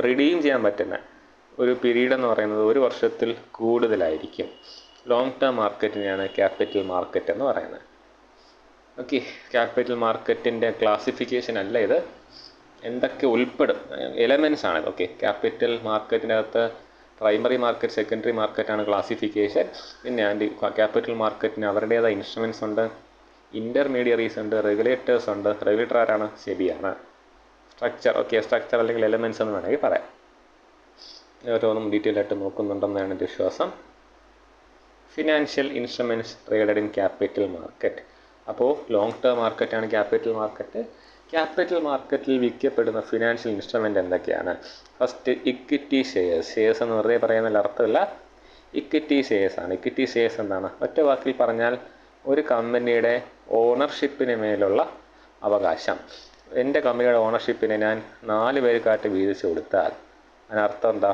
റിഡീം ചെയ്യാൻ പറ്റുന്ന ഒരു പീരീഡ് എന്ന് പറയുന്നത് 1 വർഷത്തിൽ കൂടുതലായിരിക്കും. ലോങ് ടേം മാർക്കറ്റിനെയാണ് ക്യാപിറ്റൽ മാർക്കറ്റ് എന്ന് പറയുന്നത്. ഓക്കെ, ക്യാപിറ്റൽ മാർക്കറ്റിൻ്റെ ക്ലാസിഫിക്കേഷൻ അല്ല ഇത്, എന്തൊക്കെ ഉൾപ്പെടും എലമെൻറ്റ്സ് ആണ്. ഓക്കെ, ക്യാപിറ്റൽ മാർക്കറ്റിനകത്ത് പ്രൈമറി മാർക്കറ്റ്, സെക്കൻഡറി മാർക്കറ്റാണ് ക്ലാസിഫിക്കേഷൻ. പിന്നെ ക്യാപിറ്റൽ മാർക്കറ്റിന് അവരുടേതായ ഇൻസ്ട്രുമെൻറ്റ്സ് ഉണ്ട്, ഇൻ്റർമീഡിയറീസ് ഉണ്ട്, റെഗുലേറ്റേഴ്സ് ഉണ്ട്. റെഗുലേറ്റർ ആരാണ്? സെബിയാണ്. സ്ട്രക്ചർ, ഓക്കെ, സ്ട്രക്ചർ അല്ലെങ്കിൽ എലമെൻറ്റ്സ് എന്ന് വേണമെങ്കിൽ പറയാം. ഓരോന്നും ഡീറ്റെയിൽ ആയിട്ട് നോക്കുന്നുണ്ടെന്നാണ് എൻ്റെ വിശ്വാസം. Financial instruments traded in capital market. അപ്പോൾ ലോങ് ടേം മാർക്കറ്റാണ് ക്യാപിറ്റൽ മാർക്കറ്റ്. ക്യാപിറ്റൽ മാർക്കറ്റിൽ വിൽക്കപ്പെടുന്ന ഫിനാൻഷ്യൽ ഇൻസ്ട്രുമെൻ്റ് എന്തൊക്കെയാണ്? First, equity shares. ഷെയർസ് എന്ന് വെറുതെ പറയുന്നതിൽ അർത്ഥമില്ല, ഇക്വിറ്റി ഷെയർസാണ്. ഇക്വിറ്റി ഷെയർസ് എന്താണ്? ഒറ്റ വാക്കിൽ പറഞ്ഞാൽ ഒരു കമ്പനിയുടെ ഓണർഷിപ്പിന് മേലുള്ള അവകാശം. എൻ്റെ കമ്പനിയുടെ ഓണർഷിപ്പിനെ ഞാൻ 4 പേർക്കായിട്ട് വീതിച്ചു കൊടുത്താൽ അതിനർത്ഥം എന്താ?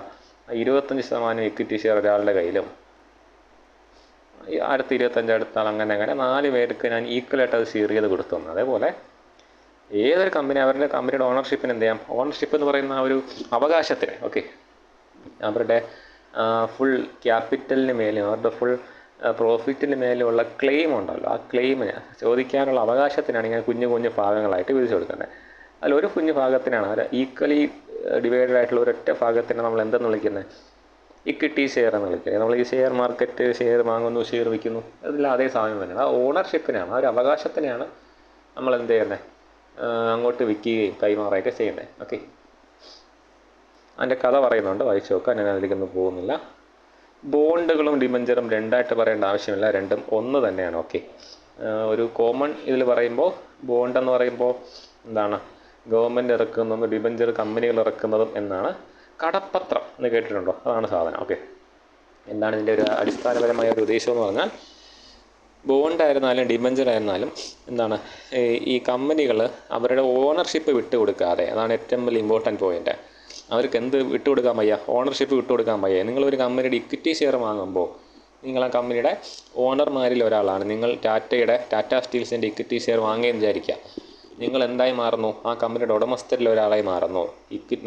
25% ഇക്വിറ്റി ഷെയർ ഒരാളുടെ കയ്യിലും അടുത്ത 25 എടുത്താൽ അങ്ങനെ 4 പേർക്ക് ഞാൻ ഈക്വലായിട്ട് അത് ഷെയർ ചെയ്ത് കൊടുത്തു. അതേപോലെ ഏതൊരു കമ്പനി അവരുടെ കമ്പനിയുടെ ഓണർഷിപ്പിന് എന്ത് ചെയ്യാം? ഓണർഷിപ്പ് എന്ന് പറയുന്ന ഒരു അവകാശത്തിന്, ഓക്കെ, അവരുടെ ഫുൾ ക്യാപിറ്റലിന് മേലും അവരുടെ ഫുൾ പ്രോഫിറ്റിന് മേലുള്ള ക്ലെയിം ഉണ്ടല്ലോ, ആ ക്ലെയിമിന് ചോദിക്കാനുള്ള അവകാശത്തിനാണ് ഇങ്ങനെ കുഞ്ഞു കുഞ്ഞു ഭാഗങ്ങളായിട്ട് വീതിച്ചു കൊടുക്കുന്നത്. അതിലൊരു കുഞ്ഞു ഭാഗത്തിനാണ്, അവർ ഈക്വലി ഡിവൈഡഡ് ആയിട്ടുള്ള ഒരൊറ്റ ഭാഗത്തിന് നമ്മൾ എന്തെന്ന് വിളിക്കുന്നത്? ഇക്വിറ്റി ഷെയർ എന്ന് വിളിക്കുന്നത്. നമ്മൾ ഈ ഷെയർ മാർക്കറ്റ് ഷെയർ വാങ്ങുന്നു, ഷെയർ വിൽക്കുന്നു, അതെല്ലാം അതേ സാധനം തന്നെയാണ്. ആ ഓണർഷിപ്പിനാണ്, ആ ഒരു അവകാശത്തിനെയാണ് നമ്മൾ എന്ത് ചെയ്യുന്നത്? അങ്ങോട്ട് വിൽക്കുകയും കൈമാറുകയൊക്കെ ചെയ്യുന്നത്. ഓക്കെ, അതിൻ്റെ കഥ പറയുന്നുണ്ട്, വായിച്ചു നോക്കാം, ഞാൻ അതിലേക്കൊന്നും പോകുന്നില്ല. ബോണ്ടുകളും ഡിബഞ്ചറും രണ്ടായിട്ട് പറയേണ്ട ആവശ്യമില്ല, രണ്ടും ഒന്ന് തന്നെയാണ്. ഓക്കെ, ഒരു കോമൺ ഇതിൽ പറയുമ്പോൾ ബോണ്ട് എന്ന് പറയുമ്പോൾ എന്താണ്? ഗവൺമെൻറ് ഇറക്കുന്നതും ഡിബഞ്ചർ കമ്പനികൾ ഇറക്കുന്നതും എന്നാണ്. കടപ്പത്രം എന്ന് കേട്ടിട്ടുണ്ടോ? അതാണ് സാധനം. ഓക്കെ, എന്താണ് ഇതിൻ്റെ ഒരു അടിസ്ഥാനപരമായ ഒരു ഉദ്ദേശം എന്ന് പറഞ്ഞാൽ, ബോണ്ടായിരുന്നാലും ഡിബഞ്ചർ ആയിരുന്നാലും എന്താണ്, ഈ കമ്പനികൾ അവരുടെ ഓണർഷിപ്പ് വിട്ടുകൊടുക്കാതെ, അതാണ് ഏറ്റവും വലിയ ഇമ്പോർട്ടൻറ്റ് പോയിൻ്റ്. അവർക്ക് എന്ത് വിട്ടുകൊടുക്കാൻ വയ്യ? ഓണർഷിപ്പ് വിട്ടുകൊടുക്കാൻ വയ്യ. നിങ്ങളൊരു കമ്പനിയുടെ ഇക്വിറ്റി ഷെയർ വാങ്ങുമ്പോൾ നിങ്ങൾ ആ കമ്പനിയുടെ ഓണർമാരിൽ ഒരാളാണ്. നിങ്ങൾ ടാറ്റ സ്റ്റീൽസിൻ്റെ ഇക്വിറ്റി ഷെയർ വാങ്ങിയെന്ന് വിചാരിക്കുക. നിങ്ങൾ എന്തായി മാറുന്നു? ആ കമ്പനിയുടെ ഉടമസ്ഥരിൽ ഒരാളായി മാറുന്നു.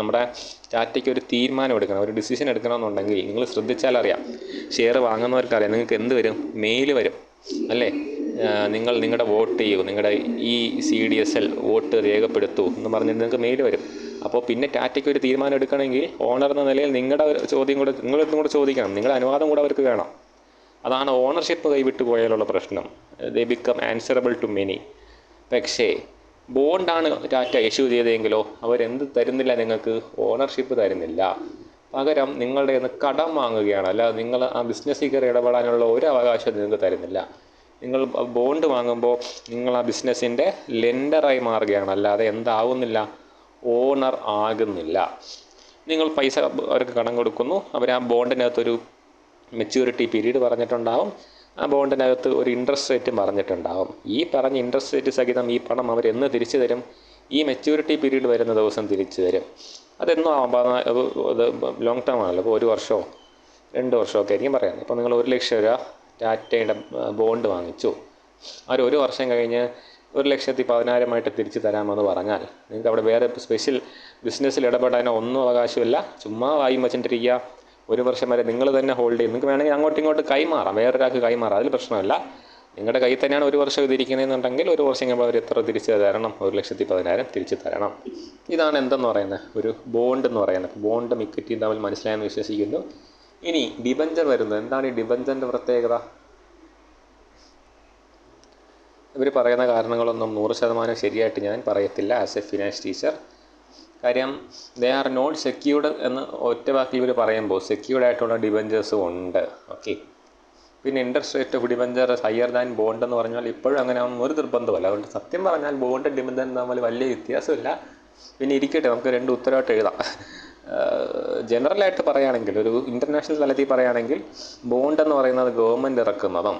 നമ്മുടെ ടാറ്റയ്ക്ക് ഒരു തീരുമാനം എടുക്കണം, ഒരു ഡിസിഷൻ എടുക്കണമെന്നുണ്ടെങ്കിൽ നിങ്ങൾ ശ്രദ്ധിച്ചാലറിയാം, ഷെയർ വാങ്ങുന്നവർക്കറിയാം, നിങ്ങൾക്ക് എന്ത് വരും? മെയിൽ വരും അല്ലേ? നിങ്ങളുടെ വോട്ട് ചെയ്യൂ, നിങ്ങളുടെ ഈ CDSL വോട്ട് രേഖപ്പെടുത്തൂ എന്ന് പറഞ്ഞിട്ട് നിങ്ങൾക്ക് മെയിൽ വരും. അപ്പോൾ പിന്നെ ടാറ്റയ്ക്ക് ഒരു തീരുമാനം എടുക്കണമെങ്കിൽ ഓണർ എന്ന നിലയിൽ നിങ്ങളുടെ നിങ്ങളൊന്നും കൂടെ ചോദിക്കണം, നിങ്ങളുടെ അനുവാദം കൂടെ അവർക്ക് വേണം. അതാണ് ഓണർഷിപ്പ് കൈവിട്ട് പോയാലുള്ള പ്രശ്നം. They become answerable to many. പക്ഷേ ബോണ്ടാണ് ടാറ്റ ഇഷ്യൂ ചെയ്തതെങ്കിലോ അവരെന്ത് തരുന്നില്ല, നിങ്ങൾക്ക് ഓണർഷിപ്പ് തരുന്നില്ല. പകരം നിങ്ങളുടെ നിന്ന് കടം വാങ്ങുകയാണ്. അല്ലാതെ നിങ്ങൾ ആ ബിസിനസ്സിൽ കയറി ഇടപെടാനുള്ള ഒരു അവകാശം നിങ്ങൾക്ക് തരുന്നില്ല. നിങ്ങൾ ബോണ്ട് വാങ്ങുമ്പോൾ നിങ്ങൾ ആ ബിസിനസ്സിൻ്റെ ലെൻഡറായി മാറുകയാണ്, അല്ലാതെ എന്താവുന്നില്ല? ഓണർ ആകുന്നില്ല. നിങ്ങൾ പൈസ അവർക്ക് കടം കൊടുക്കുന്നു, അവർ ആ ബോണ്ടിനകത്തൊരു മെച്യൂരിറ്റി പീരീഡ് പറഞ്ഞിട്ടുണ്ടാവും, ആ ബോണ്ടിനകത്ത് ഒരു ഇൻട്രസ്റ്റ് റേറ്റ് പറഞ്ഞിട്ടുണ്ടാവും. ഈ പറഞ്ഞ ഇൻട്രസ്റ്റ് റേറ്റ് സഹിതം ഈ പണം അവരെന്ന് തിരിച്ചു തരും? ഈ മെച്യൂരിറ്റി പീരീഡ് വരുന്ന ദിവസം തിരിച്ചു തരും. അതെന്നും അത് ലോങ് ടേം ആണല്ലോ. ഇപ്പോൾ 1 വർഷമോ 2 വർഷമോ ഒക്കെ ആയിരിക്കും പറയുന്നത്. ഇപ്പോൾ നിങ്ങൾ 1 ലക്ഷം രൂപ ടാറ്റയുടെ ബോണ്ട് വാങ്ങിച്ചു, അവർ 1 വർഷം കഴിഞ്ഞ് 1,10,10,000 തിരിച്ചു തരാമെന്ന് പറഞ്ഞാൽ നിങ്ങൾക്ക് അവിടെ വേറെ സ്പെഷ്യൽ ബിസിനസ്സിൽ ഇടപെടാനോ ഒന്നും അവകാശമില്ല. ചുമ്മാ വായും വച്ചിട്ടിരിക്കുക. 1 വർഷം വരെ നിങ്ങൾ തന്നെ ഹോൾഡ് ചെയ്യും. നിങ്ങൾക്ക് വേണമെങ്കിൽ അങ്ങോട്ടും ഇങ്ങോട്ട് കൈമാറാം, വേറൊരാൾക്ക് കൈമാറാം, അതിൽ പ്രശ്നമില്ല. നിങ്ങളുടെ കയ്യിൽ തന്നെയാണ് 1 വർഷം ഇതിരിക്കുന്നതെന്നുണ്ടെങ്കിൽ 1 വർഷം കഴിയുമ്പോൾ അവർ എത്ര തിരിച്ച് തരണം? 1,10,10,000 തിരിച്ച് തരണം. ഇതാണ് എന്തെന്ന് പറയുന്നത്? ഒരു ബോണ്ട് എന്ന് പറയുന്നത്. ബോണ്ടും ഇക്വിറ്റിയും തമ്മിൽ മനസ്സിലായെന്ന് വിശ്വസിക്കുന്നു. ഇനി ഡിബഞ്ചർ വരുന്നത്. എന്താണ് ഈ ഡിബഞ്ചറിൻ്റെ പ്രത്യേകത? ഇവർ പറയുന്ന കാരണങ്ങളൊന്നും 100% ശരിയായിട്ട് ഞാൻ പറയത്തില്ല ആസ് എ ഫിനാൻസ് ടീച്ചർ. കാര്യം ദേ ആർ നോട്ട് സെക്യൂർഡ് എന്ന് ഒറ്റ വാക്കിൽ ഇവർ പറയുമ്പോൾ സെക്യൂർഡ് ആയിട്ടുള്ള ഡിബഞ്ചേഴ്സും ഉണ്ട്. ഓക്കെ. പിന്നെ interest rate of debenture higher than bond എന്ന് പറഞ്ഞാൽ ഇപ്പോഴും അങ്ങനെ ഒരു നിർബന്ധമല്ല. അതുകൊണ്ട് സത്യം പറഞ്ഞാൽ ബോണ്ട് ഡിബഞ്ചർ തമ്മിൽ വലിയ വ്യത്യാസമില്ല. പിന്നെ ഇരിക്കട്ടെ, നമുക്ക് രണ്ട് ഉത്തരവായിട്ട് എഴുതാം. ജനറലായിട്ട് പറയുകയാണെങ്കിൽ, ഒരു ഇൻ്റർനാഷണൽ തലത്തിൽ പറയുകയാണെങ്കിൽ ബോണ്ട് എന്ന് പറയുന്നത് ഗവൺമെൻറ് ഇറക്കുന്നതും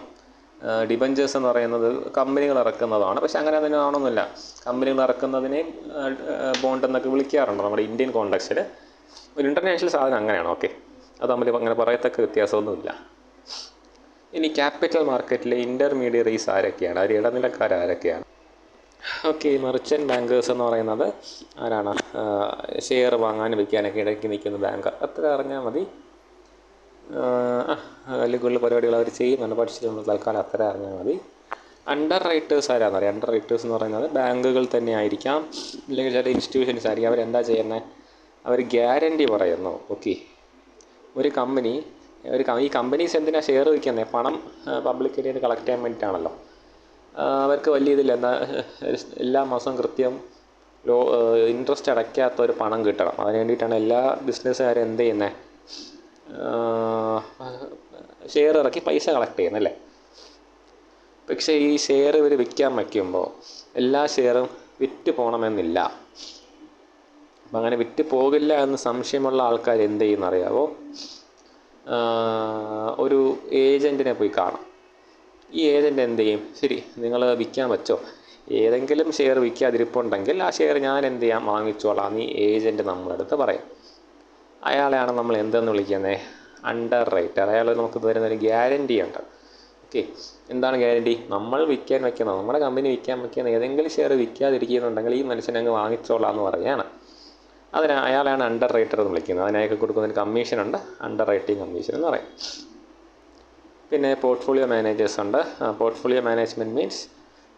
ഡിബഞ്ചേഴ്സ് എന്ന് പറയുന്നത് കമ്പനികൾ ഇറക്കുന്നതാണ്. പക്ഷെ അങ്ങനെ തന്നെ ആവണമെന്നില്ല. കമ്പനികൾ ഇറക്കുന്നതിനെയും ബോണ്ട് എന്നൊക്കെ വിളിക്കാറുണ്ട് നമ്മുടെ ഇന്ത്യൻ കോണ്ടെക്സ്റ്റിൽ. ഒരു ഇൻ്റർനാഷണൽ സാധനം അങ്ങനെയാണ്. ഓക്കെ, അത് തമ്മിൽ അങ്ങനെ പറയത്തക്ക വ്യത്യാസമൊന്നുമില്ല. ഇനി ക്യാപിറ്റൽ മാർക്കറ്റിലെ ഇൻ്റർമീഡിയറീസ് ആരൊക്കെയാണ്? അവർ ഇടനിലക്കാരാരൊക്കെയാണ്? ഓക്കെ, മെർച്ചൻ്റ് ബാങ്കേഴ്സ് എന്ന് പറയുന്നത് ആരാണ്? ഷെയർ വാങ്ങാനും വിൽക്കാനൊക്കെ ഇടയ്ക്ക് നിൽക്കുന്ന ബാങ്കർ. അത്ര അറിഞ്ഞാൽ മതി. വലിയ കൂടുതൽ പരിപാടികൾ അവർ ചെയ്യുന്നുണ്ട്, പഠിച്ചിട്ടുണ്ട്. തൽക്കാലം അത്ര അറിഞ്ഞാൽ മതി. അണ്ടർ റൈറ്റേഴ്സ് ആരാണെന്നറിയാം? അണ്ടർ റൈറ്റേഴ്സ് എന്ന് പറയുന്നത് ബാങ്കുകൾ തന്നെ ആയിരിക്കാം, അല്ലെങ്കിൽ ചില ഇൻസ്റ്റിറ്റ്യൂഷൻസ് ആയിരിക്കും. അവരെന്താ ചെയ്യുന്നത്? അവർ ഗ്യാരണ്ടി പറയുന്നു. ഓക്കെ, ഒരു കമ്പനി ഈ കമ്പനീസ് എന്തിനാണ് ഷെയർ വയ്ക്കുന്നത്? പണം പബ്ലിക്കിൽ കളക്ട് ചെയ്യാൻ വേണ്ടിയിട്ടാണല്ലോ. അവർക്ക് വലിയ ഇതില്ല. എല്ലാ മാസവും കൃത്യം ഇൻട്രസ്റ്റ് അടയ്ക്കാത്ത ഒരു പണം കിട്ടണം. അതിന് വേണ്ടിയിട്ടാണ് എല്ലാ ബിസിനസ്സുകാരും എന്ത് ചെയ്യുന്നത്? ഷെയർ ഇറക്കി പൈസ കളക്ട് ചെയ്യുന്നല്ലേ. പക്ഷേ ഈ ഷെയർ ഇവർ വിൽക്കാൻ വയ്ക്കുമ്പോൾ എല്ലാ ഷെയറും വിറ്റ് പോകണമെന്നില്ല. അപ്പം അങ്ങനെ വിറ്റ് പോകില്ല എന്ന് സംശയമുള്ള ആൾക്കാർ എന്ത് ചെയ്യുന്നറിയാവോ? ഒരു ഏജൻറ്റിനെ പോയി കാണാം. ഈ ഏജൻറ്റ് എന്ത് ചെയ്യും? ശരി, നിങ്ങൾ വിൽക്കാൻ വെച്ചോ, ഏതെങ്കിലും ഷെയർ വിൽക്കാതിരിപ്പുണ്ടെങ്കിൽ ആ ഷെയർ ഞാൻ എന്ത് ചെയ്യാം, വാങ്ങിച്ചോളാം എന്ന് ഈ ഏജൻറ്റ് നമ്മളടുത്ത് പറയും. അയാളെയാണ് നമ്മൾ എന്തെന്ന് വിളിക്കുന്നത്? Under writer. അയാൾ നമുക്ക് തരുന്നൊരു ഗ്യാരണ്ടി ഉണ്ട്. ഓക്കെ, എന്താണ് ഗ്യാരണ്ടി? നമ്മൾ വിൽക്കാൻ വയ്ക്കുന്നത്, നമ്മുടെ കമ്പനി വിൽക്കാൻ വയ്ക്കുന്ന ഏതെങ്കിലും ഷെയർ വിൽക്കാതിരിക്കുന്നുണ്ടെങ്കിൽ ഈ മനുഷ്യനങ്ങ് വാങ്ങിച്ചോളാം എന്ന് പറയുകയാണ്. അയാളെയാണ് അണ്ടർ റൈറ്റർ എന്ന് വിളിക്കുന്നത്. അതിനൊക്കെ കൊടുക്കുന്നതിന് കമ്മീഷനുണ്ട്, അണ്ടർ റൈറ്റിംഗ് കമ്മീഷൻ എന്ന് പറയും. പിന്നെ പോർട്ട്ഫോളിയോ മാനേജേഴ്സ് ഉണ്ട്. പോർട്ട്ഫോളിയോ മാനേജ്മെൻറ്റ് മീൻസ്,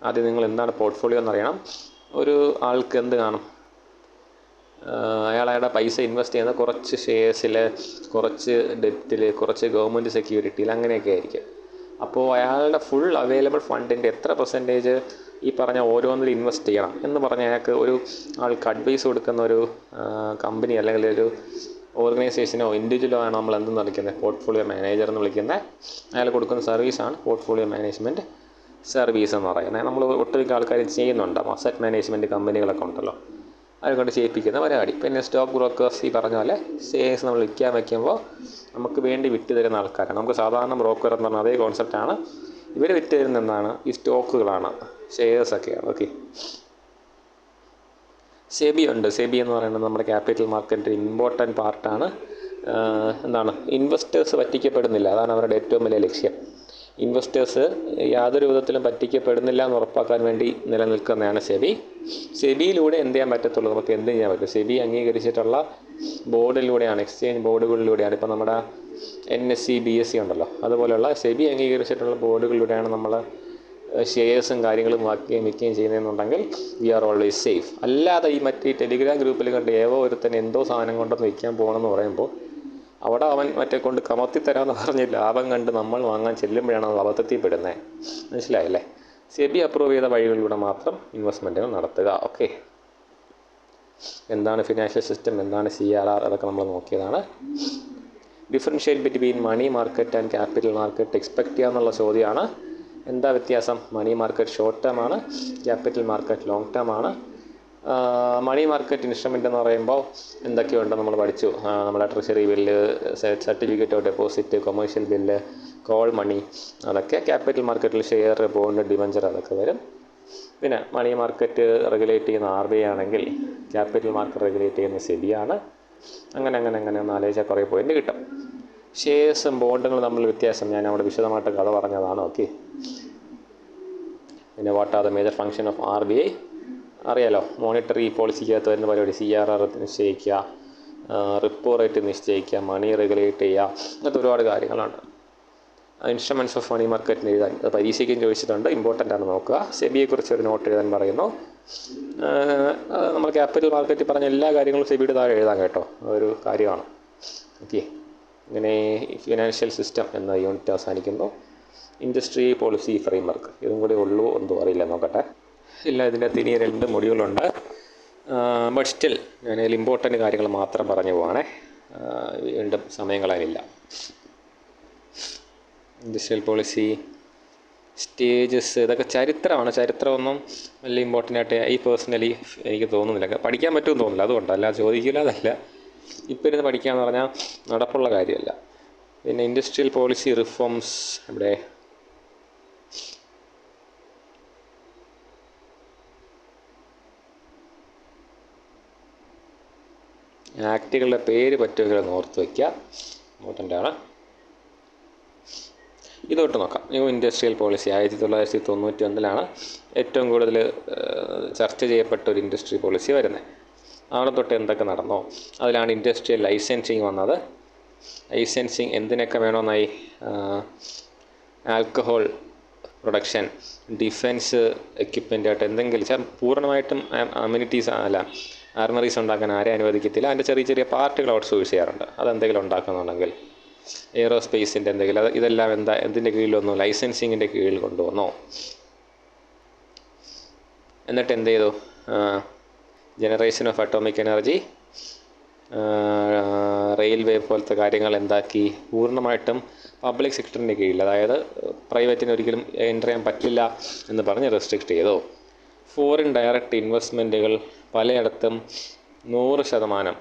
ആദ്യം നിങ്ങൾ എന്താണ് പോർട്ട്ഫോളിയോ എന്നറിയണം. ഒരു ആൾക്ക് എന്ത് കാണും? അയാളുടെ പൈസ ഇൻവെസ്റ്റ് ചെയ്യുന്നത് കുറച്ച് ഷെയർസിൽ, കുറച്ച് ഡെപ്റ്റിൽ, കുറച്ച് ഗവൺമെൻറ് സെക്യൂരിറ്റിയിൽ, അങ്ങനെയൊക്കെ ആയിരിക്കും. അപ്പോൾ അയാളുടെ ഫുൾ അവൈലബിൾ ഫണ്ടിൻ്റെ എത്ര പെർസെൻറ്റേജ് ഈ പറഞ്ഞ ഓരോന്നിൽ ഇൻവെസ്റ്റ് ചെയ്യണം എന്ന് പറഞ്ഞ് അയാൾക്ക് ഒരു ആൾക്ക് അഡ്വൈസ് കൊടുക്കുന്ന ഒരു കമ്പനി അല്ലെങ്കിൽ ഒരു ഓർഗനൈസേഷനോ ഇൻഡിവിജ്വലോ ആണ് നമ്മൾ എന്തെന്ന് വിളിക്കുന്നത്? പോർട്ട്ഫോളിയോ മാനേജർ എന്ന് വിളിക്കുന്നത്. അയാൾ കൊടുക്കുന്ന സർവീസാണ് പോർട്ട്ഫോളിയോ മാനേജ്മെൻറ്റ് സർവീസ് എന്ന് പറയുന്നത്. നമ്മൾ ഒട്ടുമിക്ക ആൾക്കാരും ചെയ്യുന്നുണ്ട്. അസറ്റ് മാനേജ്മെൻറ്റ് കമ്പനികളൊക്കെ ഉണ്ടല്ലോ, അതിനെ കൊണ്ട് ചെയ്യിപ്പിക്കുന്ന പരിപാടി. പിന്നെ സ്റ്റോക്ക് ബ്രോക്കേഴ്സ്, ഈ പറഞ്ഞ പോലെ ഷെയർസ് നമ്മൾ വിൽക്കാൻ വയ്ക്കുമ്പോൾ നമുക്ക് വേണ്ടി വിറ്റ് തരുന്ന ആൾക്കാരാണ്. നമുക്ക് സാധാരണ ബ്രോക്കർ എന്ന് പറഞ്ഞാൽ അതേ കോൺസെപ്റ്റാണ്. ഇവർ വിറ്റ് തരുന്ന എന്താണ്? ഈ സ്റ്റോക്കുകളാണ്, ഷെയർസൊക്കെയാണ്. ഓക്കെ, സെബി ഉണ്ട്. സെബി എന്ന് പറയുന്നത് നമ്മുടെ ക്യാപിറ്റൽ മാർക്കറ്റിൻ്റെ ഇമ്പോർട്ടൻറ്റ് പാർട്ടാണ്. എന്താണ്? ഇൻവെസ്റ്റേഴ്സ് പറ്റിക്കപ്പെടുന്നില്ല, അതാണ് അവരുടെ ഏറ്റവും വലിയ ലക്ഷ്യം. ഇൻവെസ്റ്റേഴ്സ് യാതൊരു വിധത്തിലും പറ്റിക്കപ്പെടുന്നില്ല എന്ന് ഉറപ്പാക്കാൻ വേണ്ടി നിലനിൽക്കുന്നതാണ് സെബി. സെബിയിലൂടെ എന്ത് ചെയ്യാൻ പറ്റത്തുള്ളൂ? നമുക്ക് എന്ത് ചെയ്യാൻ പറ്റും? സെബി അംഗീകരിച്ചിട്ടുള്ള ബോർഡിലൂടെയാണ്, എക്സ്ചേഞ്ച് ബോർഡുകളിലൂടെയാണ്. ഇപ്പോൾ നമ്മുടെ NSE BSE ഉണ്ടല്ലോ, അതുപോലെയുള്ള സെബി അംഗീകരിച്ചിട്ടുള്ള ബോർഡുകളിലൂടെയാണ് നമ്മൾ ഷെയർസും കാര്യങ്ങളും വാക്കുകയും വിൽക്കുകയും ചെയ്യുന്നതെന്നുണ്ടെങ്കിൽ വി ആർ ഓൾവേസ് സേഫ്. അല്ലാതെ ഈ മറ്റേ ടെലിഗ്രാം ഗ്രൂപ്പിൽ കണ്ട് ഒരുത്തൻ എന്തോ സാധനം കൊണ്ടൊന്ന് വിൽക്കാൻ പോകണമെന്ന് പറയുമ്പോൾ അവിടെ അവൻ കൊണ്ട് കമത്തിത്തരാമെന്ന് പറഞ്ഞ് ലാഭം കണ്ട് നമ്മൾ വാങ്ങാൻ ചെല്ലുമ്പോഴാണ് അത് അബദ്ധത്തിൽപ്പെടുന്നത്. മനസ്സിലായല്ലേ? സെബി അപ്രൂവ് ചെയ്ത വഴികളിലൂടെ മാത്രം ഇൻവെസ്റ്റ്മെൻറ്റുകൾ നടത്തുക. ഓക്കെ, എന്താണ് ഫിനാൻഷ്യൽ സിസ്റ്റം, എന്താണ് CRR, അതൊക്കെ നമ്മൾ നോക്കിയതാണ്. Differentiate between money market and capital market expect ചെയ്യുക എന്നുള്ള ചോദ്യമാണ്. എന്താ വ്യത്യാസം? മണി മാർക്കറ്റ് ഷോർട്ട് ടേം ആണ്, ക്യാപിറ്റൽ മാർക്കറ്റ് ലോങ് ടേം ആണ്. മണി മാർക്കറ്റ് ഇൻസ്ട്രുമെൻ്റ് എന്ന് പറയുമ്പോൾ എന്തൊക്കെയുണ്ട് നമ്മൾ പഠിച്ചു. നമ്മുടെ treasury bill, certificate of deposit, commercial bill, call money, അതൊക്കെ ക്യാപിറ്റൽ മാർക്കറ്റിൽ ഷെയർ, ബോണ്ട്, ഡിബഞ്ചർ അതൊക്കെ വരും. പിന്നെ മണി മാർക്കറ്റ് റെഗുലേറ്റ് ചെയ്യുന്ന RBI ആണെങ്കിൽ ക്യാപിറ്റൽ മാർക്കറ്റ് റെഗുലേറ്റ് ചെയ്യുന്ന സെബിയാണ്. അങ്ങനെ ഒന്ന് ആലോചിച്ചാൽ കുറേ പോയിൻ്റ് കിട്ടും. ഷെയർസും ബോണ്ടുകളും തമ്മിൽ വ്യത്യാസം ഞാൻ അവിടെ വിശദമായിട്ട് കഥ പറഞ്ഞതാണ്. ഓക്കെ, പിന്നെ what are the major function of RBI അറിയാലോ. മോണിറ്ററി പോളിസിക്കകത്ത് വരുന്ന പരിപാടി CRR നിശ്ചയിക്കുക, റിപ്പോ റേറ്റ് നിശ്ചയിക്കുക, മണി റെഗുലേറ്റ് ചെയ്യുക, അങ്ങനത്തെ ഒരുപാട് കാര്യങ്ങളുണ്ട്. ഇൻസ്ട്രുമെൻറ്റ്സ് ഓഫ് മണി മാർക്കറ്റിന് എഴുതാൻ അത് പരീക്ഷയ്ക്കും ചോദിച്ചിട്ടുണ്ട്, ഇമ്പോർട്ടൻ്റ് ആണ് നോക്കുക. സെബിയെക്കുറിച്ച് ഒരു നോട്ട് എഴുതാൻ പറയുന്നു. നമ്മൾ ക്യാപിറ്റൽ മാർക്കറ്റിൽ പറഞ്ഞ എല്ലാ കാര്യങ്ങളും സെബിയുടെ താഴെ എഴുതാൻ കേട്ടോ, അതൊരു കാര്യമാണ്. ഓക്കെ, ഇങ്ങനെ ഫിനാൻഷ്യൽ സിസ്റ്റം എന്ന യൂണിറ്റ് അവസാനിക്കുന്നു. ഇൻഡസ്ട്രി പോളിസി ഫ്രെയിംവർക്ക് ഇതും കൂടി ഉള്ളൂ, ഒന്നും അറിയില്ല, നോക്കട്ടെ. ഇല്ല, ഇതിൻ്റെ അകത്ത് ഇനി 2 മൊഡ്യൂളുണ്ട്. ബട്ട് സ്റ്റിൽ ഞാനതിൽ ഇമ്പോർട്ടൻ്റ് കാര്യങ്ങൾ മാത്രം പറഞ്ഞു പോവാണേ, വീണ്ടും സമയം കളയാനില്ല. ഇൻഡസ്ട്രിയൽ പോളിസി സ്റ്റേജസ് ഇതൊക്കെ ചരിത്രമാണ്. ചരിത്രമൊന്നും വലിയ ഇമ്പോർട്ടൻ്റ് ആയിട്ട് പേഴ്സണലി എനിക്ക് തോന്നുന്നില്ല. പഠിക്കാൻ പറ്റുമെന്ന് തോന്നുന്നില്ല, അതുകൊണ്ടല്ല, അല്ല ചോദിക്കില്ല അതല്ല. ഇപ്പോൾ ഇരുന്ന് പഠിക്കുകയെന്ന് പറഞ്ഞാൽ നടപ്പുള്ള കാര്യമല്ല. പിന്നെ ഇൻഡസ്ട്രിയൽ പോളിസി റിഫോംസ് ഇവിടെ ആക്റ്റുകളുടെ പേര് പറ്റുമെങ്കിൽ ഒന്ന് ഓർത്ത് വയ്ക്കുക, ഇമ്പോർട്ടൻ്റാണ്. ഇതോട്ട് നോക്കാം. ന്യൂ ഇൻഡസ്ട്രിയൽ പോളിസി 1991 ഏറ്റവും കൂടുതൽ ചർച്ച ചെയ്യപ്പെട്ട ഒരു ഇൻഡസ്ട്രി പോളിസി വരുന്നത്. അവിടെ തൊട്ട് എന്തൊക്കെ നടന്നോ അതിലാണ് ഇൻഡസ്ട്രിയൽ ലൈസൻസിങ് വന്നത്. ലൈസൻസിങ് എന്തിനൊക്കെ വേണമെന്നായി? ആൽക്കഹോൾ പ്രൊഡക്ഷൻ, ഡിഫെൻസ് എക്യുപ്മെൻ്റായിട്ട് എന്തെങ്കിലും പൂർണ്ണമായിട്ടും അമ്യൂണിറ്റീസ് ആർമറീസ് ഉണ്ടാക്കാൻ ആരെ അനുവദിക്കത്തില്ല. അതിൻ്റെ ചെറിയ ചെറിയ പാർട്ടുകൾ ഔട്ട്സോഴ്സ് ചെയ്യാറുണ്ട്. അതെന്തെങ്കിലും ഉണ്ടാക്കുന്നുണ്ടെങ്കിൽ എയ്റോസ്പേസിൻ്റെ എന്തെങ്കിലും ഇതെല്ലാം എന്തിൻ്റെ കീഴിൽ വന്നു? ലൈസൻസിങ്ങിൻ്റെ കീഴിൽ കൊണ്ടുവന്നോ. എന്നിട്ട് എന്ത് ചെയ്തു? Generation of atomic energy, railway പോലത്തെ കാര്യങ്ങൾ എന്താക്കി? പൂർണ്ണമായിട്ടും പബ്ലിക് സെക്ടറിൻ്റെ കീഴിൽ, അതായത് പ്രൈവറ്റിന് ഒരിക്കലും എൻ്റർ ചെയ്യാൻ പറ്റില്ല എന്ന് പറഞ്ഞ് റെസ്ട്രിക്റ്റ് ചെയ്തു. ഫോറിൻ ഡയറക്റ്റ് ഇൻവെസ്റ്റ്മെൻറ്റുകൾ പലയിടത്തും 100%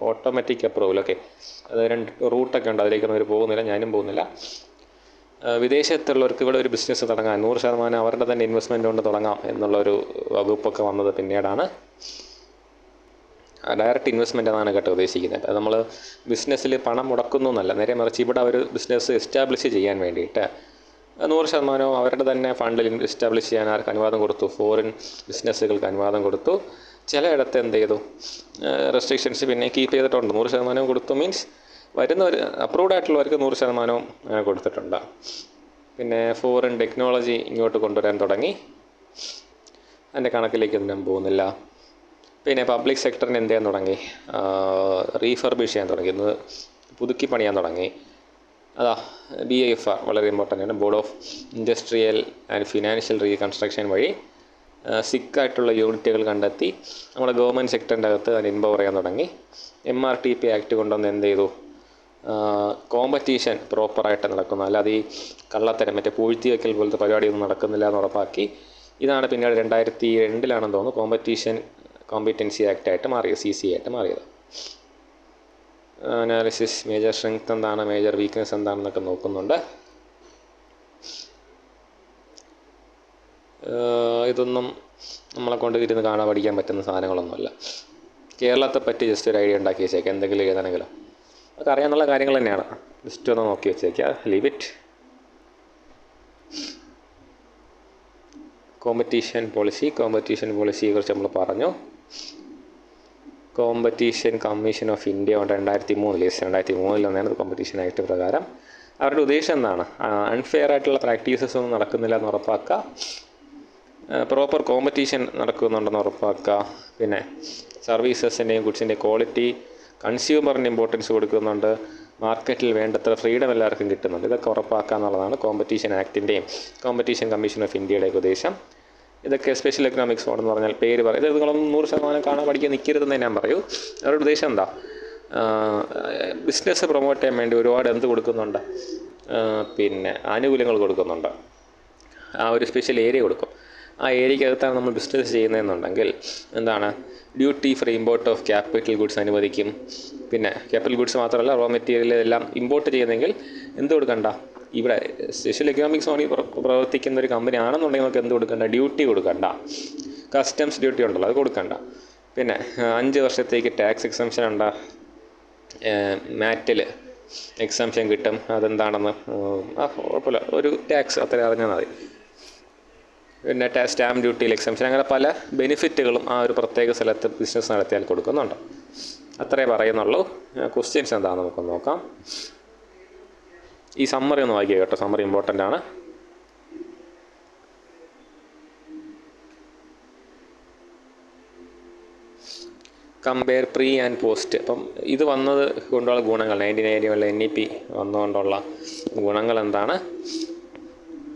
ഓട്ടോമാറ്റിക് അപ്രൂവലൊക്കെ, അത് 2 റൂട്ടൊക്കെ ഉണ്ട്, അതിലേക്കൊന്നും അവർ പോകുന്നില്ല, ഞാനും പോകുന്നില്ല. വിദേശത്തുള്ളവർക്ക് ഇവിടെ ഒരു ബിസിനസ് തുടങ്ങാൻ 100% അവരുടെ തന്നെ ഇൻവെസ്റ്റ്മെൻറ്റ് കൊണ്ട് തുടങ്ങാം എന്നുള്ളൊരു വകുപ്പൊക്കെ വന്നത് പിന്നീടാണ്. ഡയറക്റ്റ് ഇൻവെസ്റ്റ്മെൻ്റ് എന്നാണ് കേട്ടോ ഉദ്ദേശിക്കുന്നത്. അത് നമ്മൾ ബിസിനസ്സിൽ പണം മുടക്കുന്നു എന്നല്ല, നേരെ മറിച്ച് ഇവിടെ ഒരു ബിസിനസ് എസ്റ്റാബ്ലിഷ് ചെയ്യാൻ വേണ്ടിയിട്ട് 100% അവരുടെ തന്നെ ഫണ്ടിൽ എസ്റ്റാബ്ലിഷ് ചെയ്യാൻ ആർക്ക് അനുവാദം കൊടുത്തു? ഫോറിൻ ബിസിനസ്സുകൾക്ക് അനുവാദം കൊടുത്തു. ചിലയിടത്ത് എന്ത് ചെയ്തു? റെസ്ട്രിക്ഷൻസ് പിന്നെ കീപ്പ് ചെയ്തിട്ടുണ്ട്. 100% കൊടുത്തു, മീൻസ് വരുന്നവർ അപ്രൂവ്ഡ് ആയിട്ടുള്ളവർക്ക് 100% കൊടുത്തിട്ടുണ്ട്. പിന്നെ ഫോറിൻ ടെക്നോളജി ഇങ്ങോട്ട് കൊണ്ടുവരാൻ തുടങ്ങി. അതിൻ്റെ കണക്കിലേക്കൊന്നും ഞാൻ പോകുന്നില്ല. പിന്നെ പബ്ലിക് സെക്ടറിന് എന്ത് ചെയ്യാൻ തുടങ്ങി? റീഫർബിഷ് ചെയ്യാൻ തുടങ്ങി, പുതുക്കി പണിയാൻ തുടങ്ങി. അതാ BIFR വളരെ ഇമ്പോർട്ടൻ്റ് ആണ്. Board of industrial and financial reconstruction വഴി സിക്കായിട്ടുള്ള യൂണിറ്റുകൾ കണ്ടെത്തി നമ്മുടെ ഗവൺമെൻറ് സെക്ടറിൻ്റെ അകത്ത് അതിന് ഇൻപവർ ചെയ്യാൻ തുടങ്ങി. MRTP ആക്ട് കൊണ്ടുവന്ന് എന്ത് ചെയ്തു? കോമ്പറ്റീഷൻ പ്രോപ്പറായിട്ട് നടക്കുന്നു, അല്ലാതെ ഈ കള്ളത്തരം മറ്റേ പൂഴ്ത്തി വയ്ക്കൽ പോലത്തെ പരിപാടിയൊന്നും നടക്കുന്നില്ല എന്ന് ഉറപ്പാക്കി. ഇതാണ് പിന്നീട് 2002 തോന്നുന്നു കോമ്പറ്റൻസി ആക്റ്റായിട്ട് മാറിയത്, CC ആയിട്ട് മാറിയത്. അനാലിസിസ്, മേജർ സ്ട്രെങ്ത് എന്താണ്, മേജർ വീക്ക്നെസ് എന്താണെന്നൊക്കെ നോക്കുന്നുണ്ട്. ഇതൊന്നും നമ്മളെ കൊണ്ട് ഇരുന്ന് കാണാൻ പഠിക്കാൻ പറ്റുന്ന സാധനങ്ങളൊന്നുമല്ല. കേരളത്തെ പറ്റി ജസ്റ്റ് ഒരു ഐഡിയ ഉണ്ടാക്കി വെച്ചേക്കാം, എന്തെങ്കിലും എഴുതാനെങ്കിലും. അതൊക്കെ അറിയാനുള്ള കാര്യങ്ങൾ തന്നെയാണ്, ജസ്റ്റ് ഒന്ന് നോക്കി വെച്ചേക്കുക. Leave it. കോമ്പറ്റീഷൻ പോളിസിയെക്കുറിച്ച് നമ്മൾ പറഞ്ഞു. Competition commission of India 2003 competition act പ്രകാരം. അവരുടെ ഉദ്ദേശം എന്താണ്? അൺഫെയർ ആയിട്ടുള്ള പ്രാക്ടീസസ് ഒന്നും നടക്കുന്നില്ല എന്ന് ഉറപ്പാക്കുക, പ്രോപ്പർ കോമ്പറ്റീഷൻ നടക്കുന്നുണ്ടെന്ന് ഉറപ്പാക്കുക. പിന്നെ സർവീസസിൻ്റെയും ഗുഡ്സിൻ്റെയും ക്വാളിറ്റി, കൺസ്യൂമറിന് ഇമ്പോർട്ടൻസ് കൊടുക്കുന്നുണ്ട്, മാർക്കറ്റിൽ വേണ്ടത്ര ഫ്രീഡം എല്ലാവർക്കും കിട്ടുന്നുണ്ട്. ഇതൊക്കെ ഉറപ്പാക്കുക എന്നുള്ളതാണ് കോമ്പറ്റീഷൻ ആക്ടിൻ്റെയും കോമ്പറ്റീഷൻ കമ്മീഷൻ ഓഫ് ഇന്ത്യയുടെയും ഉദ്ദേശം. ഇതൊക്കെ സ്പെഷ്യൽ എക്കണോമിക്സ് സോൺ എന്ന് പറഞ്ഞാൽ പേര് പറയും. ഇത് നിങ്ങളൊന്നും 100% കാണാൻ പഠിക്കാൻ നിൽക്കരുതെന്ന് ഞാൻ പറയൂ. അവരുടെ ഉദ്ദേശം എന്താ? ബിസിനസ് പ്രൊമോട്ട് ചെയ്യാൻ വേണ്ടി ഒരുപാട് എന്ത് കൊടുക്കുന്നുണ്ട്? പിന്നെ ആനുകൂല്യങ്ങൾ കൊടുക്കുന്നുണ്ട്. ആ ഒരു സ്പെഷ്യൽ ഏരിയ കൊടുക്കും. ആ ഏരിയക്കകത്താണ് നമ്മൾ ബിസിനസ് ചെയ്യുന്നതെന്നുണ്ടെങ്കിൽ എന്താണ്? Duty free import of capital goods അനുവദിക്കും. പിന്നെ ക്യാപിറ്റൽ ഗുഡ്സ് മാത്രമല്ല, റോ മെറ്റീരിയൽ എല്ലാം ഇമ്പോർട്ട് ചെയ്യുന്നെങ്കിൽ എന്ത് കൊടുക്കണ്ട? ഇവിടെ സ്പെഷ്യൽ എക്കണോമിക് സോണിൽ പ്രവർത്തിക്കുന്ന ഒരു കമ്പനി ആണെന്നുണ്ടെങ്കിൽ നമുക്ക് എന്ത് കൊടുക്കണ്ട? ഡ്യൂട്ടി കൊടുക്കണ്ട. കസ്റ്റംസ് ഡ്യൂട്ടി ഉണ്ടല്ലോ, അത് കൊടുക്കണ്ട. പിന്നെ 5 വർഷത്തേക്ക് ടാക്സ് എക്സംഷൻ ഉണ്ട്. മാറ്റിൽ എക്സംഷൻ കിട്ടും. അതെന്താണെന്ന് കുഴപ്പമില്ല, ഒരു ടാക്സ് അത്ര അറിഞ്ഞാൽ മതി. പിന്നെ സ്റ്റാമ്പ് ഡ്യൂട്ടിയിൽ എക്സംഷൻ, അങ്ങനെ പല ബെനിഫിറ്റുകളും ആ ഒരു പ്രത്യേക സ്ഥലത്ത് ബിസിനസ് നടത്തിയാൽ കൊടുക്കുന്നുണ്ട്. അത്രേ പറയുന്നുള്ളൂ. ക്വസ്റ്റ്യൻസ് എന്താണെന്ന് നമുക്ക് നോക്കാം. ഈ സമ്മറി ഒന്ന് വായിക്കുക കേട്ടോ, സമ്മറി ഇമ്പോർട്ടൻ്റ് ആണ്. Compare pre and post. അപ്പം ഇത് വന്നത് കൊണ്ടുള്ള ഗുണങ്ങൾ 1980 NEP വന്നുകൊണ്ടുള്ള ഗുണങ്ങൾ എന്താണ്?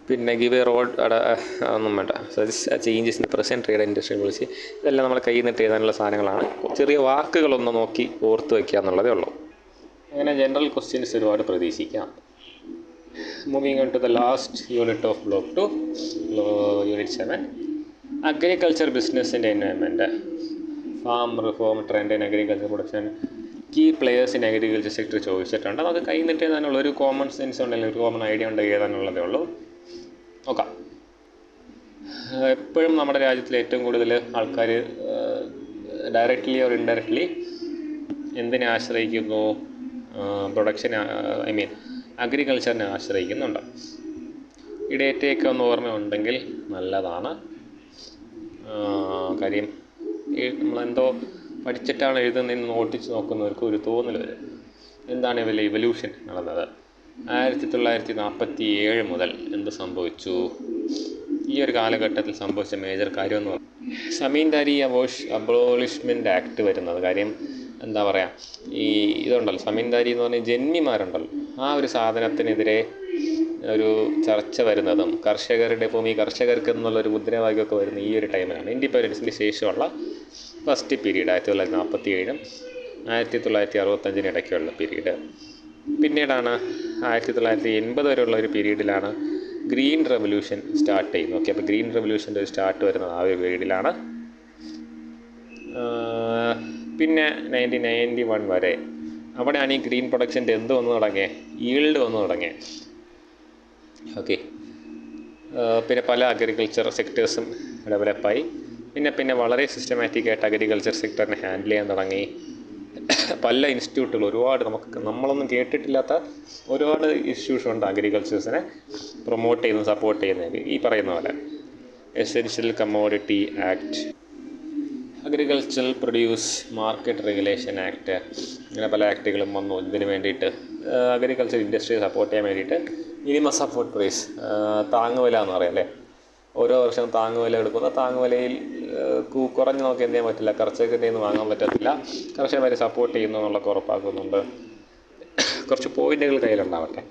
പിന്നെ ഗിവ് എ റോഡ് ഒന്നും വേണ്ട. Changes in present trade industrial policy. ഇതെല്ലാം നമ്മൾ കയ്യിൽ നിന്നിട്ട് എഴുതാനുള്ള സാധനങ്ങളാണ്. ചെറിയ വാക്കുകളൊന്ന് നോക്കി ഓർത്ത് വയ്ക്കുക എന്നുള്ളതേ ഉള്ളൂ. അങ്ങനെ ജനറൽ ക്വസ്റ്റ്യൻസ് ഒരുപാട് പ്രതീക്ഷിക്കാം. Moving on to the last unit of block 2, unit 7, agriculture business and environment, farm reform, trend in agriculture production, key players in agriculture sector ചോദിച്ചിട്ടുണ്ട്. നമുക്ക് കയ്യിൽ നിന്നിട്ട് എഴുതാനുള്ള ഒരു കോമൺ സെൻസ് ഉണ്ടെങ്കിൽ ഒരു കോമൺ ഐഡിയ ഉണ്ടെങ്കിൽ എഴുതാനുള്ളതേ ഉള്ളൂ. നോക്കാം. എപ്പോഴും നമ്മുടെ രാജ്യത്തിൽ ഏറ്റവും കൂടുതൽ ആൾക്കാർ ഡയറക്റ്റ്ലി ഓർ ഇൻഡയറക്റ്റ്ലി എന്തിനെ ആശ്രയിക്കുന്നു? പ്രൊഡക്ഷനെ, അഗ്രികൾച്ചറിനെ ആശ്രയിക്കുന്നുണ്ട്. ഈ ഡേറ്റയൊക്കെ ഒന്ന് ഓർമ്മയുണ്ടെങ്കിൽ നല്ലതാണ്. കാര്യം നമ്മളെന്തോ പഠിച്ചിട്ടാണ് എഴുതുന്നതെന്ന് നോട്ടിച്ച് നോക്കുന്നവർക്ക് ഒരു തോന്നൽ വരും. എന്താണ് ഇതിൽ ഇവല്യൂഷൻ നടന്നത്? 1947 മുതൽ എന്ത് സംഭവിച്ചു? ഈ ഒരു കാലഘട്ടത്തിൽ സംഭവിച്ച മേജർ കാര്യമെന്ന് പറഞ്ഞു സമീൻദാരി അബോളിഷ്മെൻ്റ് ആക്ട് വരുന്നത്. കാര്യം എന്താ പറയുക, ഈ ഇതുണ്ടല്ലോ സമീൻദാരി എന്ന് പറഞ്ഞാൽ ജന്മിമാരുണ്ടല്ലോ, ആ ഒരു സാധനത്തിനെതിരെ ഒരു ചർച്ച വരുന്നതും കർഷകരുടെ ഭൂമി കർഷകർക്ക് എന്നുള്ളൊരു മുദ്രാവാക്യമൊക്കെ വരുന്ന ഈ ഒരു ടൈമിലാണ്. ഇൻഡിപെൻഡൻസിന് ശേഷമുള്ള ഫസ്റ്റ് പീരീഡ് 1947 1965 ഇടയ്ക്കുള്ള പീരീഡ്. പിന്നീടാണ് 1980 വരെയുള്ള ഒരു പീരീഡിലാണ് ഗ്രീൻ റെവല്യൂഷൻ സ്റ്റാർട്ട് ചെയ്യുന്നത്. ഓക്കെ, അപ്പോൾ ഗ്രീൻ റെവല്യൂഷൻ്റെ ഒരു സ്റ്റാർട്ട് വരുന്നത് ആ ഒരു പീരീഡിലാണ്. പിന്നെ 1991 വരെ അവിടെയാണ് ഈ ഗ്രീൻ പ്രൊഡക്ഷൻ്റെ എന്ത് വന്നു തുടങ്ങിയത്? ഈൽഡ് വന്നു തുടങ്ങിയത്. ഓക്കെ, പിന്നെ പല അഗ്രികൾച്ചർ സെക്ടേഴ്സും ഡെവലപ്പായി. പിന്നെ വളരെ സിസ്റ്റമാറ്റിക്കായിട്ട് അഗ്രികൾച്ചർ സെക്ടറിനെ ഹാൻഡിൽ ചെയ്യാൻ തുടങ്ങി. പല ഇൻസ്റ്റിറ്റ്യൂട്ടുകൾ, ഒരുപാട് നമ്മളൊന്നും കേട്ടിട്ടില്ലാത്ത ഒരുപാട് ഇൻസ്റ്റിറ്റ്യൂഷൻ ഉണ്ട് അഗ്രികൾച്ചേഴ്സിനെ പ്രൊമോട്ട് ചെയ്യുന്നത്, സപ്പോർട്ട് ചെയ്യുന്നത്. ഈ പറയുന്ന പോലെ essential commodity act, agricultural produce market regulation act, അങ്ങനെ പല ആക്ടുകളും വന്നു. ഇതിന് വേണ്ടിയിട്ട് അഗ്രികൾച്ചർ ഇൻഡസ്ട്രിയെ സപ്പോർട്ട് ചെയ്യാൻ വേണ്ടിയിട്ട് മിനിമം സപ്പോർട്ട് പ്രൈസ്, താങ്ങുവില എന്ന് പറയാം അല്ലേ. ഓരോ വർഷവും താങ്ങുവില എടുക്കുന്ന താങ്ങുവിലയിൽ കുറഞ്ഞ് നമുക്ക് എന്ത് ചെയ്യാൻ പറ്റില്ല, കർഷകരുടെ നിന്ന് വാങ്ങാൻ പറ്റത്തില്ല, കർഷകരെ സപ്പോർട്ട് ചെയ്യുന്നു എന്നുള്ളതൊക്കെ ഉറപ്പാക്കുന്നുണ്ട്. കുറച്ച് പോയിൻ്റുകൾ കയ്യിലുണ്ടാവട്ടെ.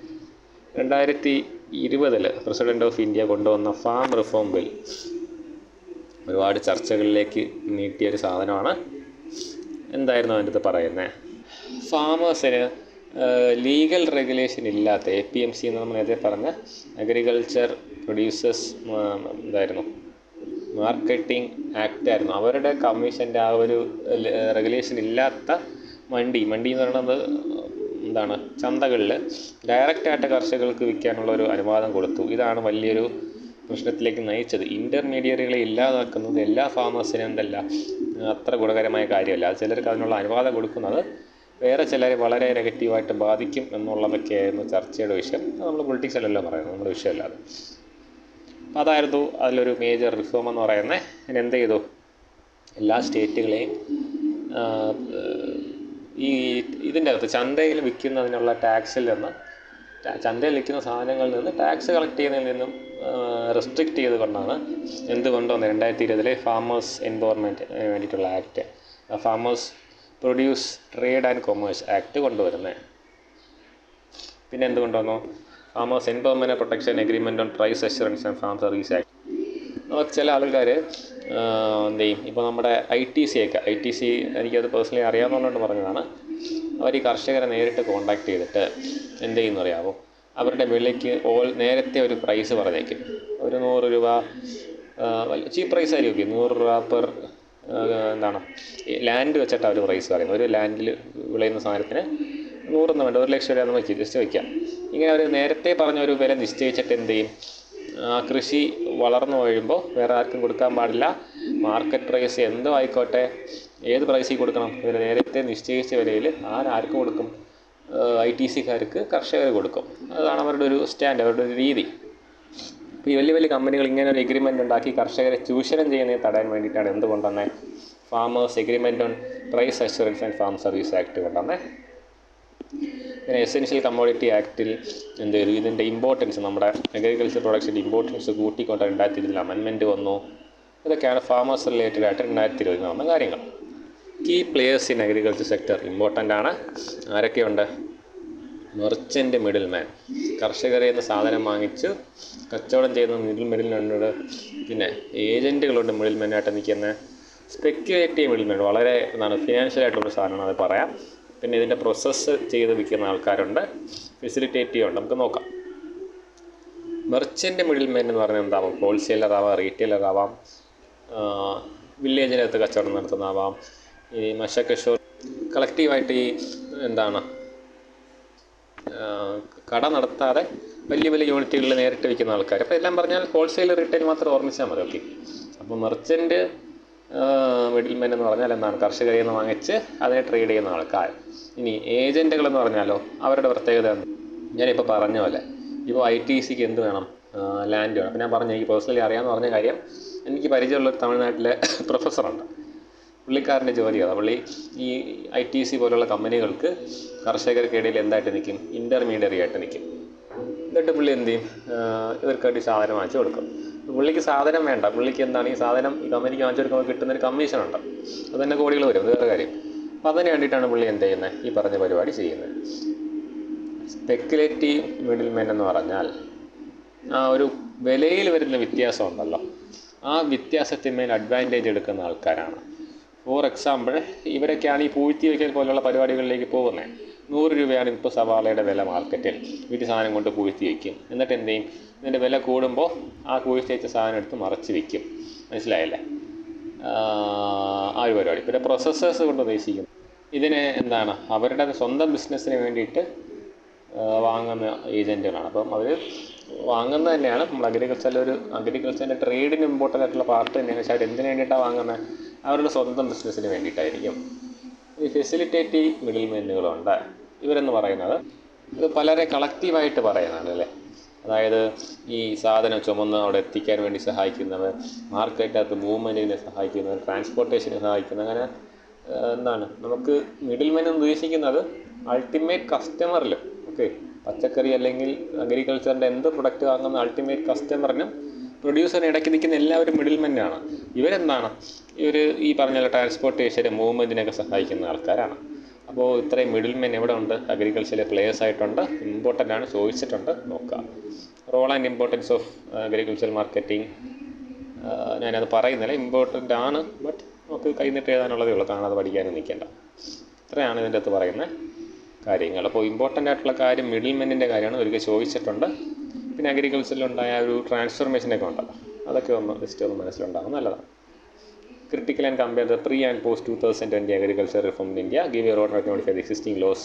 2020 പ്രസിഡൻ്റ് ഓഫ് ഇന്ത്യ കൊണ്ടുവന്ന ഫാം റിഫോം ബിൽ ഒരുപാട് ചർച്ചകളിലേക്ക് നീട്ടിയൊരു സാധനമാണ്. എന്തായിരുന്നു അതിൻ്റെ പറയുന്നത്? ഫാമേഴ്സിന് ലീഗൽ റെഗുലേഷൻ ഇല്ലാത്ത APMC എന്ന് നമ്മൾ നേരത്തെ പറഞ്ഞ അഗ്രികൾച്ചർ പ്രൊഡ്യൂസേഴ്സ് മാർക്കറ്റിംഗ് ആക്ട് ആയിരുന്നു. അവരുടെ കമ്മീഷൻ്റെ ആ ഒരു റെഗുലേഷൻ ഇല്ലാത്ത മണ്ടി എന്ന് പറയുന്നത് എന്താണ്, ചന്തകളിൽ ഡയറക്റ്റായിട്ട് കർഷകർക്ക് വിൽക്കാനുള്ള ഒരു അനുവാദം കൊടുത്തു. ഇതാണ് വലിയൊരു പ്രശ്നത്തിലേക്ക് നയിച്ചത്. ഇൻ്റർമീഡിയറ്റുകളെ ഇല്ലാതാക്കുന്നത് എല്ലാ ഫാമേഴ്സിനും അത്ര ഗുണകരമായ കാര്യമല്ല. ചിലർക്ക് അതിനുള്ള അനുവാദം കൊടുക്കുന്നത് വേറെ ചിലരെ വളരെ നെഗറ്റീവായിട്ട് ബാധിക്കും എന്നുള്ളതൊക്കെയായിരുന്നു ചർച്ചയുടെ വിഷയം. അത് നമ്മൾ പൊളിറ്റിക്സിലല്ലോ പറയുന്നത്, നമ്മുടെ വിഷയമല്ലാതെ. അപ്പോൾ അതായിരുന്നു അതിലൊരു മേജർ റിഫോം എന്ന് പറയുന്നത്. അതിന് എന്ത് ചെയ്തു? എല്ലാ സ്റ്റേറ്റുകളെയും ഈ ഇതിൻ്റെ അകത്ത് ചന്തയിൽ വിൽക്കുന്നതിനുള്ള ടാക്സിൽ നിന്ന്, ചന്തയിൽ വിൽക്കുന്ന സാധനങ്ങളിൽ നിന്ന് ടാക്സ് കളക്ട് ചെയ്യുന്നതിൽ നിന്നും റെസ്ട്രിക്റ്റ് ചെയ്ത് കൊണ്ടാണ് എന്തുകൊണ്ടുവന്ന് 2020 ഫാമേഴ്സ് എൻവയോൺമെൻറ്റ് വേണ്ടിയിട്ടുള്ള act, farmers produce trade and commerce act കൊണ്ടുവരുന്നത്. പിന്നെ എന്തുകൊണ്ടുവന്നു? Farmers environment protection agreement on price assurance and farm service act. നമുക്ക് ചില ആൾക്കാർ എന്ത് ചെയ്യും, ഇപ്പോൾ നമ്മുടെ ITC എനിക്കത് പേഴ്സണലി അറിയാവുന്നതുകൊണ്ട് പറഞ്ഞതാണ്. അവർ ഈ കർഷകരെ നേരിട്ട് കോൺടാക്ട് ചെയ്തിട്ട് എന്ത് ചെയ്യുന്നു അറിയാമോ? അവരുടെ വിലയ്ക്ക് നേരത്തെ ഒരു പ്രൈസ് പറഞ്ഞേക്കും. ഒരു 100 രൂപ ചീപ്പ് പ്രൈസ് ആയിരിക്കും. 100 രൂപ പെർ ലാൻഡ് വെച്ചിട്ട് അവർ പ്രൈസ് പറയുന്നത്. ഒരു ലാൻഡിൽ വിളയുന്ന സാധനത്തിന് 100 വേണ്ട 1 ലക്ഷം രൂപ നമുക്ക് ജസ്റ്റ് വയ്ക്കാം. ഇങ്ങനെ അവർ നേരത്തെ പറഞ്ഞ ഒരു വില നിശ്ചയിച്ചിട്ട് എന്ത് ചെയ്യും? കൃഷി വളർന്നു കഴിയുമ്പോൾ വേറെ ആർക്കും കൊടുക്കാൻ പാടില്ല. മാർക്കറ്റ് പ്രൈസ് എന്തോ ആയിക്കോട്ടെ, ഏത് പ്രൈസിൽ കൊടുക്കണം? ഇവർ നേരത്തെ നിശ്ചയിച്ച വിലയിൽ ആർക്ക് കൊടുക്കും? ITCക്കാർക്ക്, കർഷകർ കൊടുക്കും. അതാണ് അവരുടെ ഒരു സ്റ്റാൻഡ്, അവരുടെ ഒരു രീതി. ഇപ്പോൾ ഈ വലിയ കമ്പനികൾ ഇങ്ങനെ ഒരു എഗ്രിമെൻ്റ് ഉണ്ടാക്കി കർഷകരെ ചൂഷണം ചെയ്യുന്നതിനെ തടയാൻ വേണ്ടിയിട്ടാണ് എന്തുകൊണ്ടുവന്നത്? Farmers agreement on price assurance and farm service act കൊണ്ടുവന്നത്. പിന്നെ എസെൻഷ്യൽ കമ്മോഡിറ്റി ആക്ടിൽ എന്ത് ചെയ്തു? ഇതിൻ്റെ ഇമ്പോർട്ടൻസ്, നമ്മുടെ അഗ്രികൾച്ചർ പ്രൊഡക്ഷൻ്റെ ഇമ്പോർട്ടൻസ് കൂട്ടിക്കൊണ്ട് 2020 അമെൻമെൻറ്റ് വന്നു. ഇതൊക്കെയാണ് ഫാമേഴ്സ് റിലേറ്റഡ് ആയിട്ട് 2020 നടന്ന കാര്യങ്ങൾ. Key players in agriculture sector important ആണ്. ആരൊക്കെയുണ്ട്? മെർച്ചൻ്റ് മിഡിൽ മാൻ, കർഷകരിൽ നിന്ന് സാധനം വാങ്ങിച്ച് കച്ചവടം ചെയ്യുന്ന മിഡിൽ മാനുണ്ട്. പിന്നെ ഏജൻറ്റുകളുണ്ട് മിഡിൽ മാനായിട്ട് നിൽക്കുന്ന. സ്പെക്യുലേറ്റീവ് മിഡിൽ മാൻ വളരെ ഫിനാൻഷ്യലായിട്ടുള്ള സാധനമാണ്, അത് പറയാം. പിന്നെ ഇതിൻ്റെ പ്രോസസ്സ് ചെയ്ത് വിൽക്കുന്ന ആൾക്കാരുണ്ട്. ഫെസിലിറ്റേറ്റീവ് ഉണ്ട്. നമുക്ക് നോക്കാം. മെർച്ചൻ്റ് മിഡിൽ മാൻ എന്ന് പറഞ്ഞാൽ എന്താവാം? ഹോൾസെയിലറാവാം, റീറ്റെയിലറാവാം, വില്ലേജിനകത്ത് കച്ചവടം നടത്തുന്നതാവാം. ഈ മശക്കഷോർ കളക്റ്റീവായിട്ട് ഈ കട നടത്താതെ വലിയ വലിയ യൂണിറ്റുകളിൽ നേരിട്ട് വിൽക്കുന്ന ആൾക്കാർ. അപ്പോൾ എല്ലാം പറഞ്ഞാൽ ഹോൾസെയിൽ റീറ്റെയിൽ മാത്രം ഓർമ്മിച്ചാൽ മതി. ഓക്കെ. അപ്പോൾ മെർച്ചൻ്റ് മിഡിൽ മാൻ എന്ന് പറഞ്ഞാൽ കർഷകരിൽ നിന്ന് വാങ്ങിച്ച് അതിനെ ട്രേഡ് ചെയ്യുന്ന ആൾക്കാർ. ഇനി ഏജൻറ്റുകളെന്ന് പറഞ്ഞാലോ, അവരുടെ പ്രത്യേകത ഞാനിപ്പോൾ പറഞ്ഞ പോലെ, ഇപ്പോൾ ITCക്ക് എന്ത് വേണം? ലാൻഡ് വേണം. അപ്പോൾ ഞാൻ പറഞ്ഞു, എനിക്ക് പേഴ്സണലി അറിയാമെന്ന് പറഞ്ഞ കാര്യം, എനിക്ക് പരിചയമുള്ളൊരു തമിഴ്നാട്ടിലെ പ്രൊഫസറുണ്ട്. പുള്ളിക്കാരൻ്റെ ജോലിയാണ്. പുള്ളി ഈ ITC പോലുള്ള കമ്പനികൾക്ക് കർഷകർക്കിടയിൽ എന്തായിട്ട് നിൽക്കും? ഇൻ്റർമീഡിയറി ആയിട്ട് നിൽക്കും. എന്നിട്ട് പുള്ളി എന്ത് ചെയ്യും? ഇവർക്കായിട്ട് സാധനം വാങ്ങിച്ച് കൊടുക്കും. പുള്ളിക്ക് സാധനം വേണ്ട. പുള്ളിക്ക് ഈ സാധനം ഈ കമ്പനിക്ക് വാങ്ങിച്ചു കൊടുക്കുമ്പോൾ കിട്ടുന്നൊരു കമ്മീഷനുണ്ട്. അത് തന്നെ കോടികൾ വരും, അത് വേറെ കാര്യം. അപ്പോൾ അതിന് വേണ്ടിയിട്ടാണ് പുള്ളി എന്ത് ചെയ്യുന്നത്? ഈ പറഞ്ഞ പരിപാടി ചെയ്യുന്നത്. സ്പെക്കുലേറ്റീവ് മിഡിൽ മാൻ എന്ന് പറഞ്ഞാൽ ആ ഒരു വിലയിൽ വരുന്ന വ്യത്യാസം ഉണ്ടല്ലോ, ആ വ്യത്യാസത്തിന്മേൽ അഡ്വാൻറ്റേജ് എടുക്കുന്ന ആൾക്കാരാണ്. ഫോർ എക്സാമ്പിൾ, ഇവരൊക്കെയാണ് ഈ പൂഴ്ത്തി വയ്ക്കൽ പോലുള്ള പരിപാടികളിലേക്ക് പോകുന്നത്. 100 രൂപയാണ് ഇപ്പോൾ സവാളയുടെ വില മാർക്കറ്റിൽ. വീട്ടിൽ സാധനം കൊണ്ട് പൂഴ്ത്തി വയ്ക്കും. എന്നിട്ട് എന്ത് ചെയ്യും? ഇതിൻ്റെ വില കൂടുമ്പോൾ ആ പൂഴ്ത്തി വെച്ച സാധനം എടുത്ത് മറച്ച് വയ്ക്കും. മനസ്സിലായല്ലേ? ആ ഒരു പരിപാടി. പിന്നെ പ്രോസസ്സേഴ്സ് കൊണ്ട് ഉദ്ദേശിക്കും ഇതിനെ അവരുടെ സ്വന്തം ബിസിനസ്സിന് വേണ്ടിയിട്ട് വാങ്ങുന്ന ഏജൻറ്റുകളാണ്. അപ്പം അവർ വാങ്ങുന്നത് തന്നെയാണ്. നമ്മൾ അഗ്രികൾച്ചറിൻ്റെ ട്രേഡിന് ഇമ്പോർട്ടൻ്റ് ആയിട്ടുള്ള പാർട്ട് തന്നെയാണ്. പക്ഷേ അവർ എന്തിനു വേണ്ടിയിട്ടാണ് വാങ്ങുന്നത്? അവരുടെ സ്വന്തം ബിസിനസ്സിന് വേണ്ടിയിട്ടായിരിക്കും. ഈ ഫെസിലിറ്റേറ്റീവ് മിഡിൽ മാനുകളുണ്ട്. ഇവരെന്ന് പറയുന്നത് ഇത് പലരെ കളക്റ്റീവായിട്ട് പറയുന്നതാണ് അല്ലേ. അതായത് ഈ സാധനം ചുമന്ന് അവിടെ എത്തിക്കാൻ വേണ്ടി സഹായിക്കുന്നവർ, മാർക്കറ്റിനകത്ത് മൂവ്മെൻറ്റിനെ സഹായിക്കുന്നവർ, ട്രാൻസ്പോർട്ടേഷനെ സഹായിക്കുന്നത്. അങ്ങനെ നമുക്ക് മിഡിൽ മാൻ എന്ന് ഉദ്ദേശിക്കുന്നത് അൾട്ടിമേറ്റ് കസ്റ്റമറിൽ. ഓക്കെ. പച്ചക്കറി അല്ലെങ്കിൽ അഗ്രികൾച്ചറിൻ്റെ എന്ത് പ്രൊഡക്റ്റ് വാങ്ങുന്ന അൾട്ടിമേറ്റ് കസ്റ്റമറിനും പ്രൊഡ്യൂസറിന് ഇടയ്ക്ക് നിൽക്കുന്ന എല്ലാവരും മിഡിൽ മാനാണ്. ഇവർ ഈ പറഞ്ഞ ട്രാൻസ്പോർട്ടേഷന് മൂവ്മെൻറ്റിനൊക്കെ സഹായിക്കുന്ന ആൾക്കാരാണ്. അപ്പോൾ ഇത്രയും മിഡിൽ മാൻ എവിടെ ഉണ്ട്? അഗ്രികൾച്ചറിലെ പ്ലേയേഴ്സ് ആയിട്ടുണ്ട്. ഇമ്പോർട്ടൻ്റ് ആണ്, ചോദിച്ചിട്ടുണ്ട്. നോക്കാം. Role and importance of agriculture marketing. ഞാനത് പറയുന്നില്ല, ഇമ്പോർട്ടൻ്റ് ആണ്. ബട്ട് നമുക്ക് കൈന്നിട്ട് എഴുതാനുള്ളതേ ഉള്ളൂ, കാണാതെ പഠിക്കാനും നിൽക്കേണ്ട. ഇത്രയാണ് ഇതിൻ്റെ അകത്ത് പറയുന്ന കാര്യങ്ങൾ. അപ്പോൾ ഇമ്പോർട്ടൻ്റ് ആയിട്ടുള്ള കാര്യം മിഡിൽ മാനിൻ്റെ കാര്യമാണ്. ഒരിക്കൽ ചോദിച്ചിട്ടുണ്ട്. പിന്നെ അഗ്രികൾച്ചറിലുണ്ടായ ഒരു ട്രാൻസ്ഫോർമേഷനൊക്കെ ഉണ്ടല്ലോ, അതൊക്കെ ജസ്റ്റ് മനസ്സിലുണ്ടാകും, നല്ലതാണ്. Critical and compare the pre and post 2020 agriculture reform in India. Give a roadmap to modify the existing laws.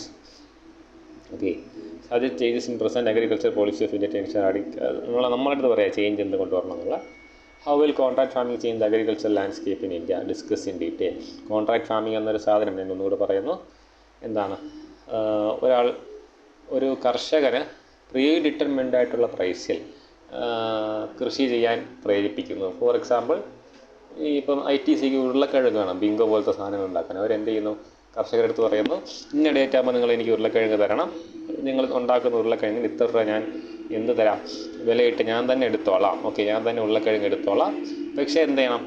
Okay. Suggest changes in present agriculture policy of India. നമ്മളടുത്ത് പറയാം ചേഞ്ച് എന്ത് കൊണ്ടുവരണം എന്നുള്ള. How will contract farming change the agricultural landscape in India? Discuss in detail. Contract farming എന്നൊരു സാധനം ഞാൻ ഒന്നുകൂടെ പറയുന്നു. ഒരു കർഷകന് പ്രീ ഡിറ്റർമിൻഡ് ആയിട്ടുള്ള പ്രൈസിൽ കൃഷി ചെയ്യാൻ പ്രേരിപ്പിക്കുന്നു. ഫോർ എക്സാമ്പിൾ, ഇപ്പം ITCക്ക് ഉരുളക്കിഴങ്ങ് വേണം, ബിങ്കോ പോലത്തെ സാധനങ്ങൾ ഉണ്ടാക്കാൻ. അവരെന്ത് ചെയ്യുന്നു? കർഷകരെടുത്ത് പറയുന്നു, ഇന്ന ഡേറ്റ് ആകുമ്പോൾ നിങ്ങൾ എനിക്ക് ഉരുളക്കിഴങ്ങ് തരണം. നിങ്ങൾ ഉണ്ടാക്കുന്ന ഉരുളക്കിഴങ്ങിന് ഇത്ര രൂപ ഞാൻ എന്ത് തരാം? വിലയിട്ട് ഞാൻ തന്നെ എടുത്തോളാം. ഓക്കെ, ഞാൻ തന്നെ ഉരുളക്കിഴങ്ങ് എടുത്തോളാം. പക്ഷേ എന്ത് ചെയ്യണം?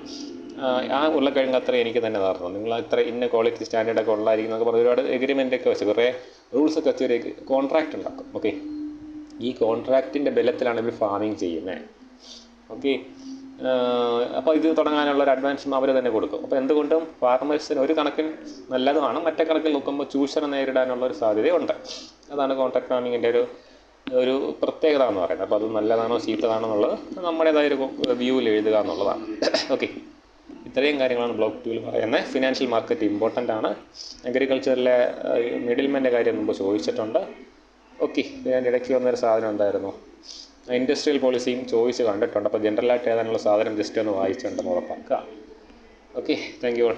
ആ ഉരുളക്കിഴങ്ങ് അത്ര എനിക്ക് തന്നെ തരണം. നിങ്ങൾ ഇത്ര ഇന്ന ക്വാളിറ്റി സ്റ്റാൻഡേർഡൊക്കെ ഉള്ളതായിരിക്കും എന്നൊക്കെ പറഞ്ഞ് ഒരുപാട് എഗ്രിമെൻ്റൊക്കെ വെച്ച് കുറേ റൂൾസൊക്കെ വെച്ച് ഒരു കോൺട്രാക്റ്റ് ഉണ്ടാക്കും. ഓക്കെ. ഈ കോൺട്രാക്റ്റിൻ്റെ ബലത്തിലാണ് ഇവർ ഫാമിങ് ചെയ്യുന്നത്. ഓക്കെ. അപ്പോൾ ഇത് തുടങ്ങാനുള്ള ഒരു അഡ്വാൻസും അവർ തന്നെ കൊടുക്കും. അപ്പോൾ എന്തുകൊണ്ടും ഫാർമേഴ്സിന് ഒരു കണക്കിന് നല്ലതുമാണ്, മറ്റേ കണക്കിൽ നോക്കുമ്പോൾ ചൂഷണം നേരിടാനുള്ള ഒരു സാധ്യതയുണ്ട്. അതാണ് കോൺട്രാക്ട് ഫാമിങ്ങിൻ്റെ ഒരു പ്രത്യേകത എന്ന് പറയുന്നത്. അപ്പോൾ അത് നല്ലതാണോ ചീത്തതാണോ എന്നുള്ളത് നമ്മുടേതായൊരു വ്യൂവിൽ എഴുതുക എന്നുള്ളതാണ്. ഓക്കെ. ഇത്രയും കാര്യങ്ങളാണ് ബ്ലോക്ക് 2 പറയുന്നത്. ഫിനാൻഷ്യൽ മാർക്കറ്റ് ഇമ്പോർട്ടൻ്റ് ആണ്. അഗ്രികൾച്ചറിലെ മിഡിൽ മാൻ്റെ കാര്യം മുമ്പ് ചോദിച്ചിട്ടുണ്ട്. ഓക്കെ. ഞാൻ ഇടയ്ക്ക് വന്നൊരു സാധനം എന്തായിരുന്നു? ഇൻഡസ്ട്രിയൽ പോളിസിയും ചോദിച്ച് കണ്ടിട്ടുണ്ട്. അപ്പോൾ ജനറലായിട്ട് ഏതാനുള്ള സാധനം ജസ്റ്റ് ഒന്ന് വായിച്ചിട്ടുണ്ടെന്ന് ഉറപ്പാക്കുക. ഓക്കെ. Thank you all.